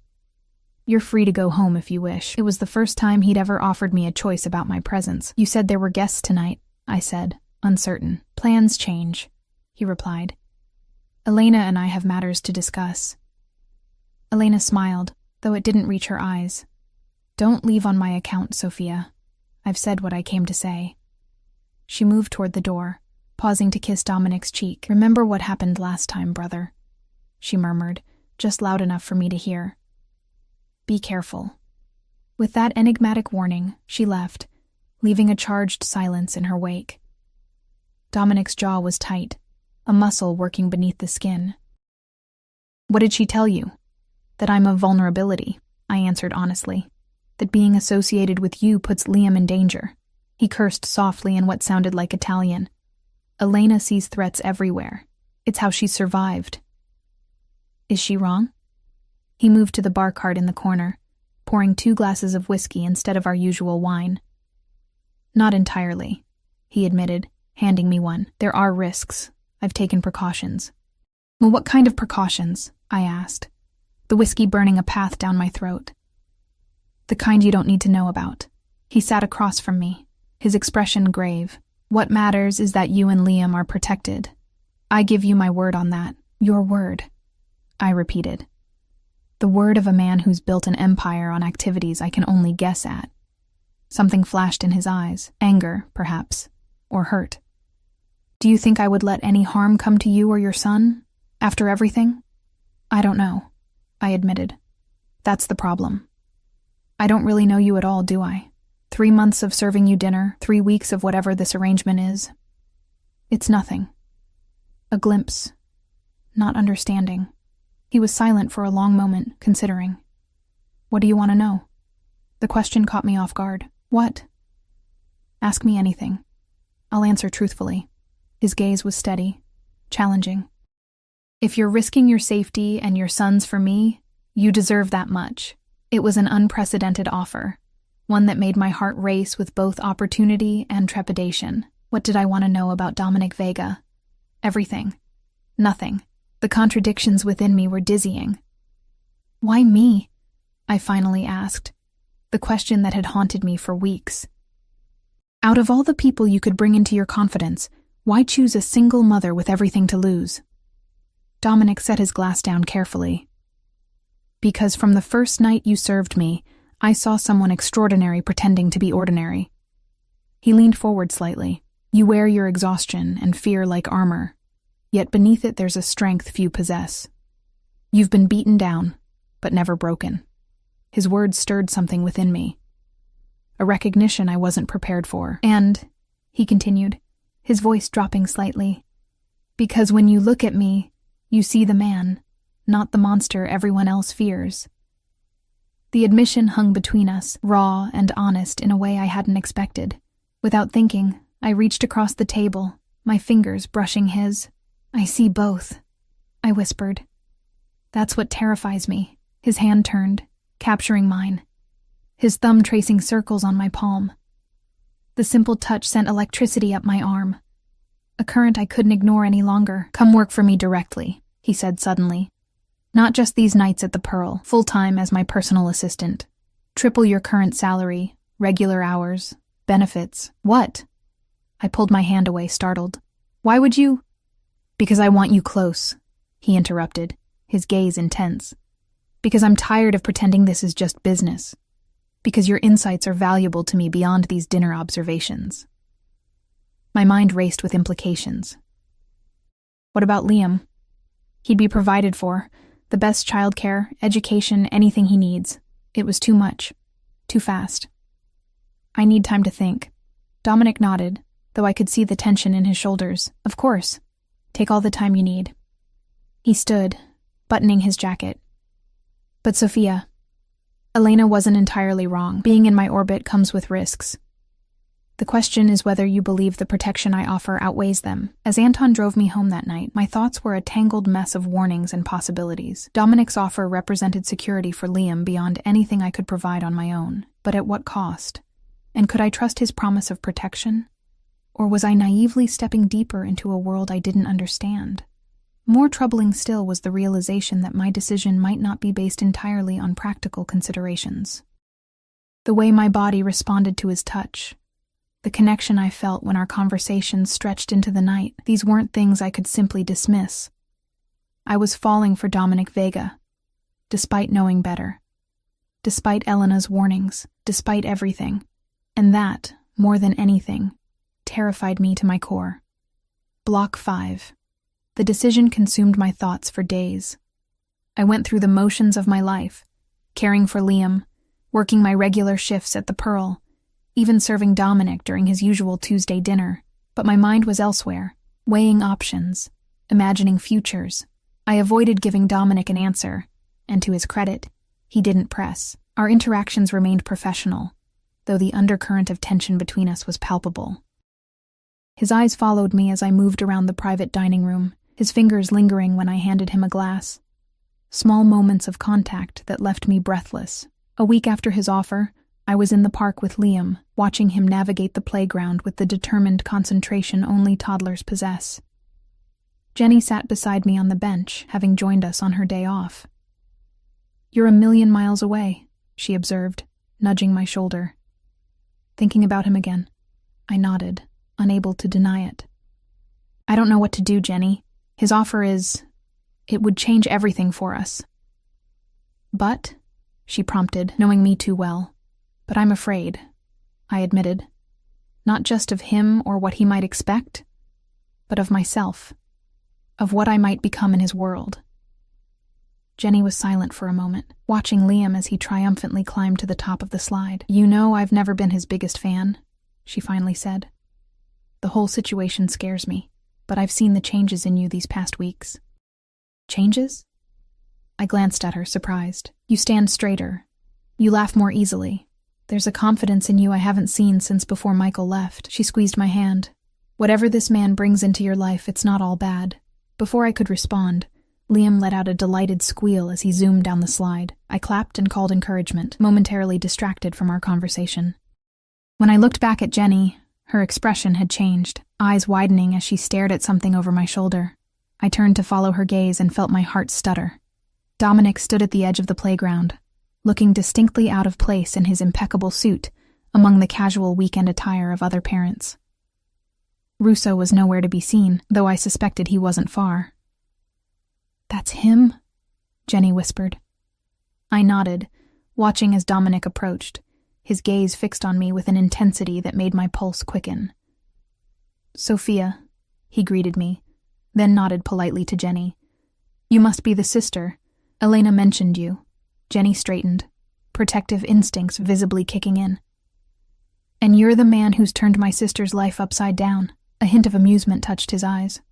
You're free to go home if you wish. It was the first time he'd ever offered me a choice about my presence. You said there were guests tonight, I said, uncertain. Plans change, he replied. Elena and I have matters to discuss. Elena smiled, though it didn't reach her eyes. Don't leave on my account, Sophia. I've said what I came to say. She moved toward the door, pausing to kiss Dominic's cheek. Remember what happened last time, brother, she murmured, just loud enough for me to hear. Be careful. With that enigmatic warning, she left, leaving a charged silence in her wake. Dominic's jaw was tight, a muscle working beneath the skin. What did she tell you? That I'm a vulnerability, I answered honestly. That being associated with you puts Liam in danger. He cursed softly in what sounded like Italian. Elena sees threats everywhere. It's how she survived. Is she wrong? He moved to the bar cart in the corner, pouring 2 glasses of whiskey instead of our usual wine. Not entirely, he admitted, handing me one. There are risks. I've taken precautions. Well, what kind of precautions? I asked, the whiskey burning a path down my throat. The kind you don't need to know about. He sat across from me, his expression grave. What matters is that you and Liam are protected. I give you my word on that. Your word, I repeated. The word of a man who's built an empire on activities I can only guess at. Something flashed in his eyes, anger, perhaps, or hurt. Do you think I would let any harm come to you or your son, after everything? I don't know, I admitted. That's the problem. I don't really know you at all, do I? 3 months of serving you dinner, 3 weeks of whatever this arrangement is. It's nothing. A glimpse. Not understanding. He was silent for a long moment, considering. What do you want to know? The question caught me off guard. What? Ask me anything. I'll answer truthfully. His gaze was steady, challenging. If you're risking your safety and your son's for me, you deserve that much. It was an unprecedented offer, one that made my heart race with both opportunity and trepidation. What did I want to know about Dominic Vega? Everything. Nothing. The contradictions within me were dizzying. Why me? I finally asked, the question that had haunted me for weeks. Out of all the people you could bring into your confidence, why choose a single mother with everything to lose? Dominic set his glass down carefully. Because from the first night you served me, I saw someone extraordinary pretending to be ordinary. He leaned forward slightly. You wear your exhaustion and fear like armor, yet beneath it there's a strength few possess. You've been beaten down, but never broken. His words stirred something within me. A recognition I wasn't prepared for. And, he continued, his voice dropping slightly, because when you look at me, you see the man, not the monster everyone else fears. The admission hung between us, raw and honest in a way I hadn't expected. Without thinking, I reached across the table, my fingers brushing his. I see both, I whispered. That's what terrifies me. His hand turned, capturing mine, his thumb tracing circles on my palm. The simple touch sent electricity up my arm. A current I couldn't ignore any longer. Come work for me directly, he said suddenly. Not just these nights at the Pearl, full-time as my personal assistant. Triple your current salary, regular hours, benefits. What? I pulled my hand away, startled. Why would you? Because I want you close, he interrupted, his gaze intense. Because I'm tired of pretending this is just business. Because your insights are valuable to me beyond these dinner observations. My mind raced with implications. What about Liam? He'd be provided for, the best childcare, education, anything he needs. It was too much. Too fast. I need time to think. Dominic nodded, though I could see the tension in his shoulders. Of course. Take all the time you need. He stood, buttoning his jacket. But Sophia, Elena wasn't entirely wrong. Being in my orbit comes with risks. The question is whether you believe the protection I offer outweighs them. As Anton drove me home that night, my thoughts were a tangled mess of warnings and possibilities. Dominic's offer represented security for Liam beyond anything I could provide on my own. But at what cost? And could I trust his promise of protection? Or was I naively stepping deeper into a world I didn't understand? More troubling still was the realization that my decision might not be based entirely on practical considerations. The way my body responded to his touch, the connection I felt when our conversations stretched into the night, these weren't things I could simply dismiss. I was falling for Dominic Vega, despite knowing better, despite Elena's warnings, despite everything. And that, more than anything, terrified me to my core. Block 5. The decision consumed my thoughts for days. I went through the motions of my life, caring for Liam, working my regular shifts at the Pearl, even serving Dominic during his usual Tuesday dinner. But my mind was elsewhere, weighing options, imagining futures. I avoided giving Dominic an answer, and to his credit, he didn't press. Our interactions remained professional, though the undercurrent of tension between us was palpable. His eyes followed me as I moved around the private dining room, his fingers lingering when I handed him a glass. Small moments of contact that left me breathless. A week after his offer, I was in the park with Liam, watching him navigate the playground with the determined concentration only toddlers possess. Jenny sat beside me on the bench, having joined us on her day off. "You're a million miles away," she observed, nudging my shoulder. "Thinking about him again?" I nodded, unable to deny it. "I don't know what to do, Jenny. His offer it would change everything for us." "But," she prompted, knowing me too well. "But I'm afraid," I admitted. "Not just of him or what he might expect, but of myself, of what I might become in his world." Jenny was silent for a moment, watching Liam as he triumphantly climbed to the top of the slide. "You know I've never been his biggest fan," she finally said. "The whole situation scares me, but I've seen the changes in you these past weeks." "Changes?" I glanced at her, surprised. "You stand straighter. You laugh more easily. There's a confidence in you I haven't seen since before Michael left." She squeezed my hand. "Whatever this man brings into your life, it's not all bad." Before I could respond, Liam let out a delighted squeal as he zoomed down the slide. I clapped and called encouragement, momentarily distracted from our conversation. When I looked back at Jenny, her expression had changed, eyes widening as she stared at something over my shoulder. I turned to follow her gaze and felt my heart stutter. Dominic stood at the edge of the playground, looking distinctly out of place in his impeccable suit among the casual weekend attire of other parents. Russo was nowhere to be seen, though I suspected he wasn't far. "That's him?" Jenny whispered. I nodded, watching as Dominic approached, his gaze fixed on me with an intensity that made my pulse quicken. "Sophia," he greeted me, then nodded politely to Jenny. "You must be the sister. Elena mentioned you." Jenny straightened, protective instincts visibly kicking in. "And you're the man who's turned my sister's life upside down." A hint of amusement touched his eyes.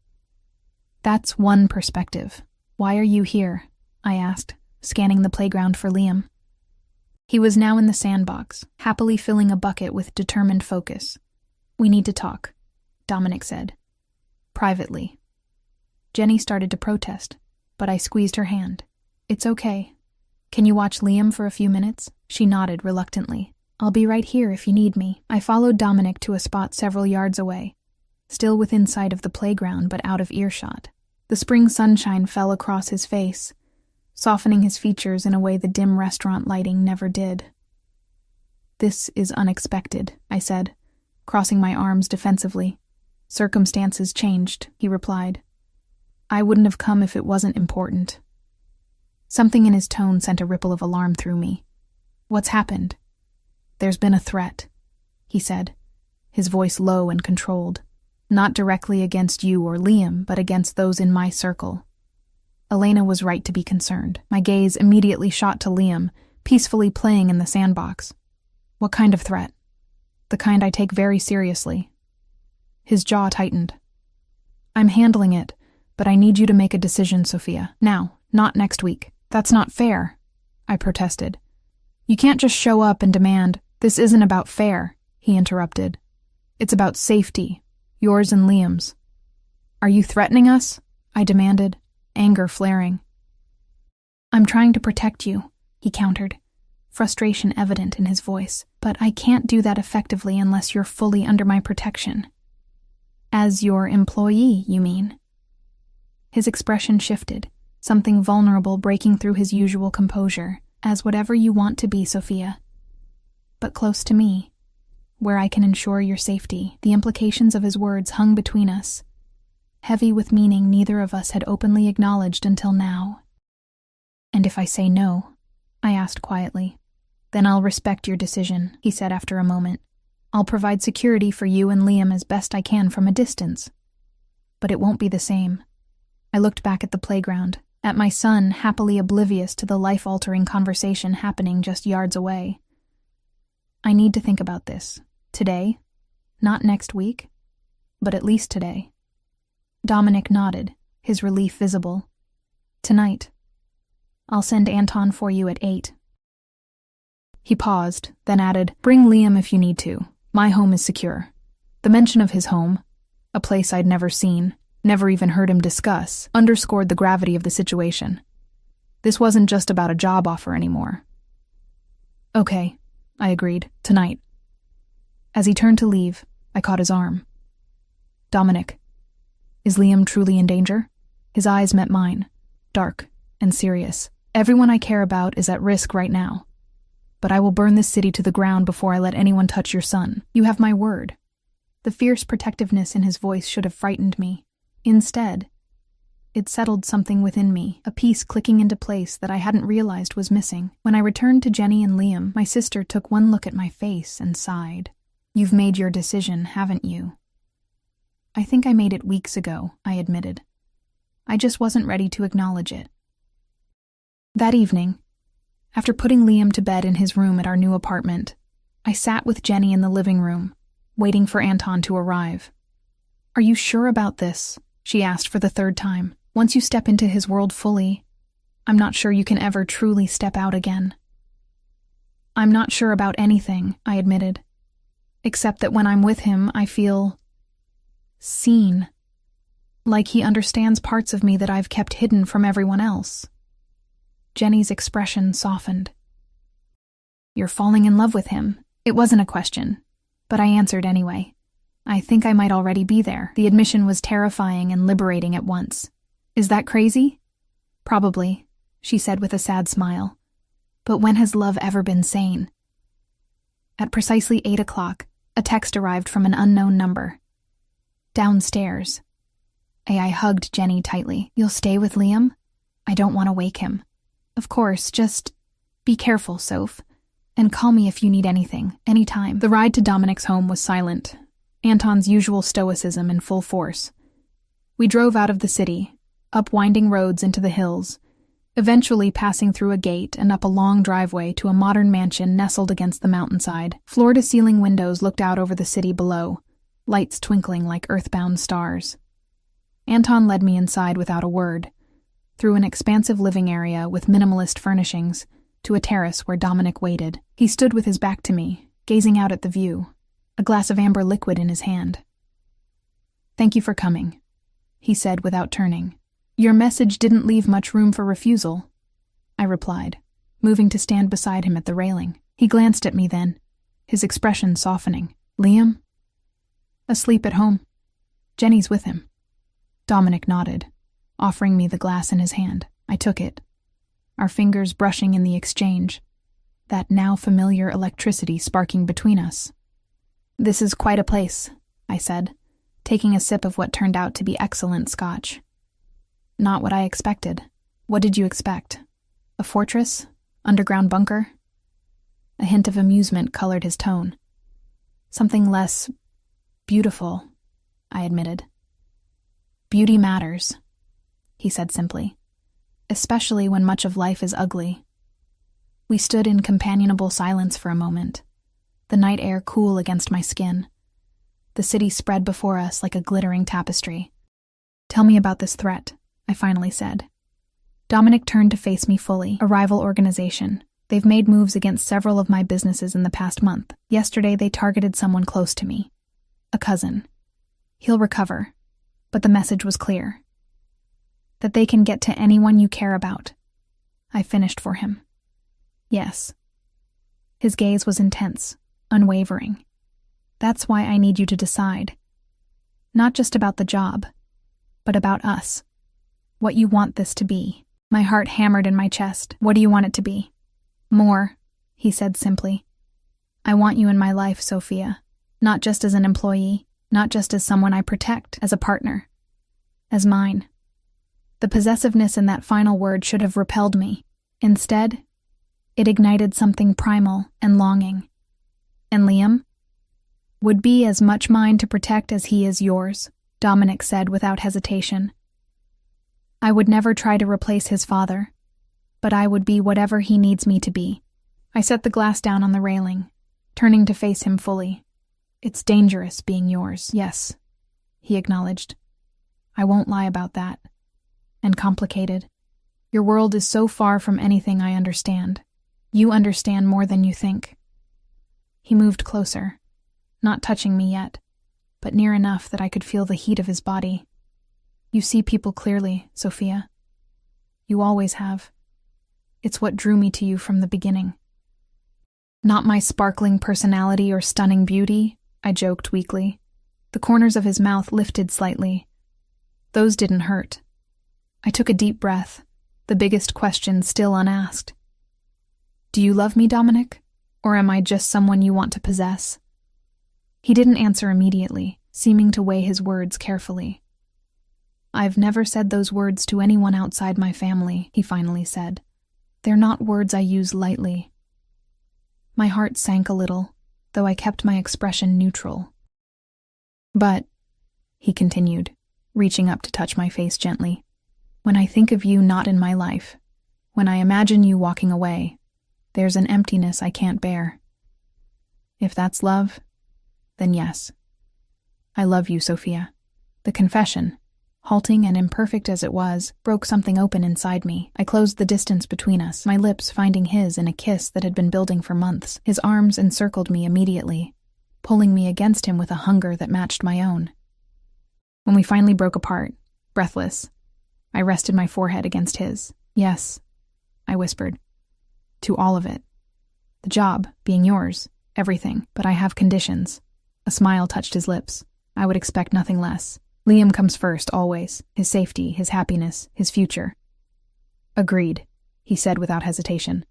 "That's one perspective. Why are you here?" I asked, scanning the playground for Liam. He was now in the sandbox, happily filling a bucket with determined focus. "We need to talk," Dominic said. "Privately." Jenny started to protest, but I squeezed her hand. "It's okay. Can you watch Liam for a few minutes?" She nodded reluctantly. "I'll be right here if you need me." I followed Dominic to a spot several yards away, still within sight of the playground but out of earshot. The spring sunshine fell across his face, softening his features in a way the dim restaurant lighting never did. "This is unexpected," I said, crossing my arms defensively. "Circumstances changed," he replied. "I wouldn't have come if it wasn't important." Something in his tone sent a ripple of alarm through me. "What's happened?" "There's been a threat," he said, his voice low and controlled. Not directly against you or Liam, but against those in my circle. Elena was right to be concerned. My gaze immediately shot to Liam, peacefully playing in the sandbox. What kind of threat? The kind I take very seriously. His jaw tightened. I'm handling it, but I need you to make a decision, Sophia. Now, not next week. That's not fair, I protested. You can't just show up and demand, this isn't about fair, he interrupted. It's about safety, yours and Liam's. Are you threatening us? I demanded, anger flaring. I'm trying to protect you, he countered, frustration evident in his voice, but I can't do that effectively unless you're fully under my protection. As your employee, you mean? His expression shifted, something vulnerable breaking through his usual composure, as whatever you want to be, Sophia. But close to me, where I can ensure your safety. The implications of his words hung between us, heavy with meaning neither of us had openly acknowledged until now. And if I say no, I asked quietly, then I'll respect your decision, he said after a moment. I'll provide security for you and Liam as best I can from a distance. But it won't be the same. I looked back at the playground, at my son happily oblivious to the life-altering conversation happening just yards away. I need to think about this. Today? Not next week? But at least today. Dominic nodded, his relief visible. Tonight. I'll send Anton for you at 8. He paused, then added, bring Liam if you need to. My home is secure. The mention of his home, a place I'd never seen, never even heard him discuss, underscored the gravity of the situation. This wasn't just about a job offer anymore. Okay, I agreed, tonight. As he turned to leave, I caught his arm. Dominic, is Liam truly in danger? His eyes met mine, dark and serious. Everyone I care about is at risk right now. But I will burn this city to the ground before I let anyone touch your son. You have my word. The fierce protectiveness in his voice should have frightened me. Instead, it settled something within me, a piece clicking into place that I hadn't realized was missing. When I returned to Jenny and Liam, my sister took one look at my face and sighed. You've made your decision, haven't you? I think I made it weeks ago, I admitted. I just wasn't ready to acknowledge it. That evening, after putting Liam to bed in his room at our new apartment, I sat with Jenny in the living room, waiting for Anton to arrive. Are you sure about this? She asked for the third time. Once you step into his world fully, I'm not sure you can ever truly step out again. I'm not sure about anything, I admitted, except that when I'm with him, I feel seen, like he understands parts of me that I've kept hidden from everyone else. Jenny's expression softened. You're falling in love with him. It wasn't a question, but I answered anyway. I think I might already be there. The admission was terrifying and liberating at once. Is that crazy? Probably, she said with a sad smile. But when has love ever been sane? At precisely 8 o'clock, a text arrived from an unknown number. Downstairs. I hugged Jenny tightly. You'll stay with Liam? I don't want to wake him. Of course, just be careful, Soph, and call me if you need anything, anytime. The ride to Dominic's home was silent, Anton's usual stoicism in full force. We drove out of the city, up winding roads into the hills, eventually passing through a gate and up a long driveway to a modern mansion nestled against the mountainside. Floor-to-ceiling windows looked out over the city below, lights twinkling like earthbound stars. Anton led me inside without a word, through an expansive living area with minimalist furnishings, to a terrace where Dominic waited. He stood with his back to me, gazing out at the view, a glass of amber liquid in his hand. Thank you for coming, he said without turning. Your message didn't leave much room for refusal, I replied, moving to stand beside him at the railing. He glanced at me then, his expression softening. Liam? Asleep at home. Jenny's with him. Dominic nodded, offering me the glass in his hand. I took it, our fingers brushing in the exchange, that now familiar electricity sparking between us. This is quite a place, I said, taking a sip of what turned out to be excellent scotch. Not what I expected. What did you expect? A fortress? Underground bunker? A hint of amusement colored his tone. Something less beautiful, I admitted. Beauty matters, he said simply, especially when much of life is ugly. We stood in companionable silence for a moment, the night air cool against my skin. The city spread before us like a glittering tapestry. Tell me about this threat, I finally said. Dominic turned to face me fully. A rival organization. They've made moves against several of my businesses in the past month. Yesterday, they targeted someone close to me. A cousin. He'll recover. But the message was clear. That they can get to anyone you care about. I finished for him. Yes. His gaze was intense, unwavering. That's why I need you to decide. Not just about the job, but about us. What you want this to be. My heart hammered in my chest. What do you want it to be? More, he said simply. I want you in my life, Sophia. Not just as an employee, not just as someone I protect, as a partner. As mine. The possessiveness in that final word should have repelled me. Instead, it ignited something primal and longing. And Liam? Would be as much mine to protect as he is yours, Dominic said without hesitation. I would never try to replace his father, but I would be whatever he needs me to be. I set the glass down on the railing, turning to face him fully. It's dangerous being yours, yes, he acknowledged. I won't lie about that. And complicated. Your world is so far from anything I understand. You understand more than you think. He moved closer, not touching me yet, but near enough that I could feel the heat of his body. You see people clearly, Sophia. You always have. It's what drew me to you from the beginning. Not my sparkling personality or stunning beauty, I joked weakly. The corners of his mouth lifted slightly. Those didn't hurt. I took a deep breath, the biggest question still unasked. Do you love me, Dominic? Or am I just someone you want to possess? He didn't answer immediately, seeming to weigh his words carefully. I've never said those words to anyone outside my family, he finally said. They're not words I use lightly. My heart sank a little, though I kept my expression neutral. But, he continued, reaching up to touch my face gently, when I think of you not in my life, when I imagine you walking away, there's an emptiness I can't bear. If that's love, then yes. I love you, Sophia. The confession, halting and imperfect as it was, broke something open inside me. I closed the distance between us, my lips finding his in a kiss that had been building for months. His arms encircled me immediately, pulling me against him with a hunger that matched my own. When we finally broke apart, breathless, I rested my forehead against his. Yes, I whispered. To all of it. The job, being yours, everything, but I have conditions. A smile touched his lips. I would expect nothing less. Liam comes first, always. His safety, his happiness, his future. Agreed, he said without hesitation.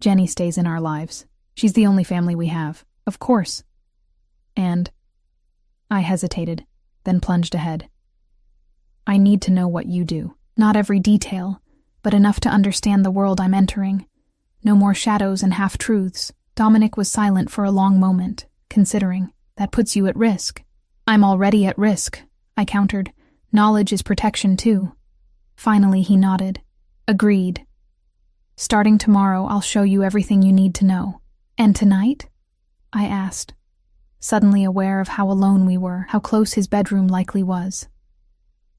Jenny stays in our lives. She's the only family we have. Of course. And I hesitated, then plunged ahead. I need to know what you do. Not every detail, but enough to understand the world I'm entering. No more shadows and half-truths. Dominic was silent for a long moment, considering. That puts you at risk. I'm already at risk, I countered. Knowledge is protection too. Finally, he nodded. Agreed. Starting tomorrow, I'll show you everything you need to know. And tonight? I asked, suddenly aware of how alone we were, how close his bedroom likely was.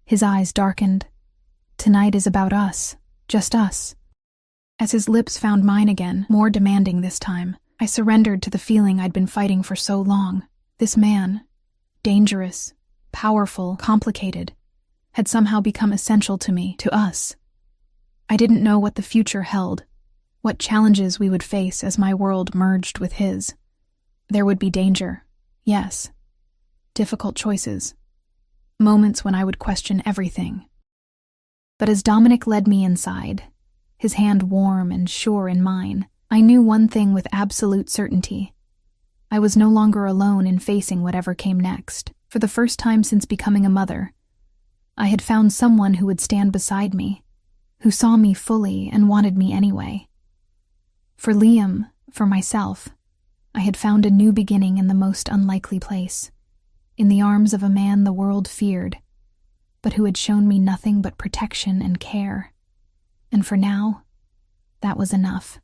His eyes darkened. Tonight is about us, just us. As his lips found mine again, more demanding this time, I surrendered to the feeling I'd been fighting for so long. This man, dangerous, powerful, complicated, had somehow become essential to me, to us. I didn't know what the future held, what challenges we would face as my world merged with his. There would be danger, yes. Difficult choices. Moments when I would question everything. But as Dominic led me inside, his hand warm and sure in mine, I knew one thing with absolute certainty. I was no longer alone in facing whatever came next. For the first time since becoming a mother, I had found someone who would stand beside me, who saw me fully and wanted me anyway. For Liam, for myself, I had found a new beginning in the most unlikely place. in the arms of a man the world feared, but who had shown me nothing but protection and care. And for now, that was enough.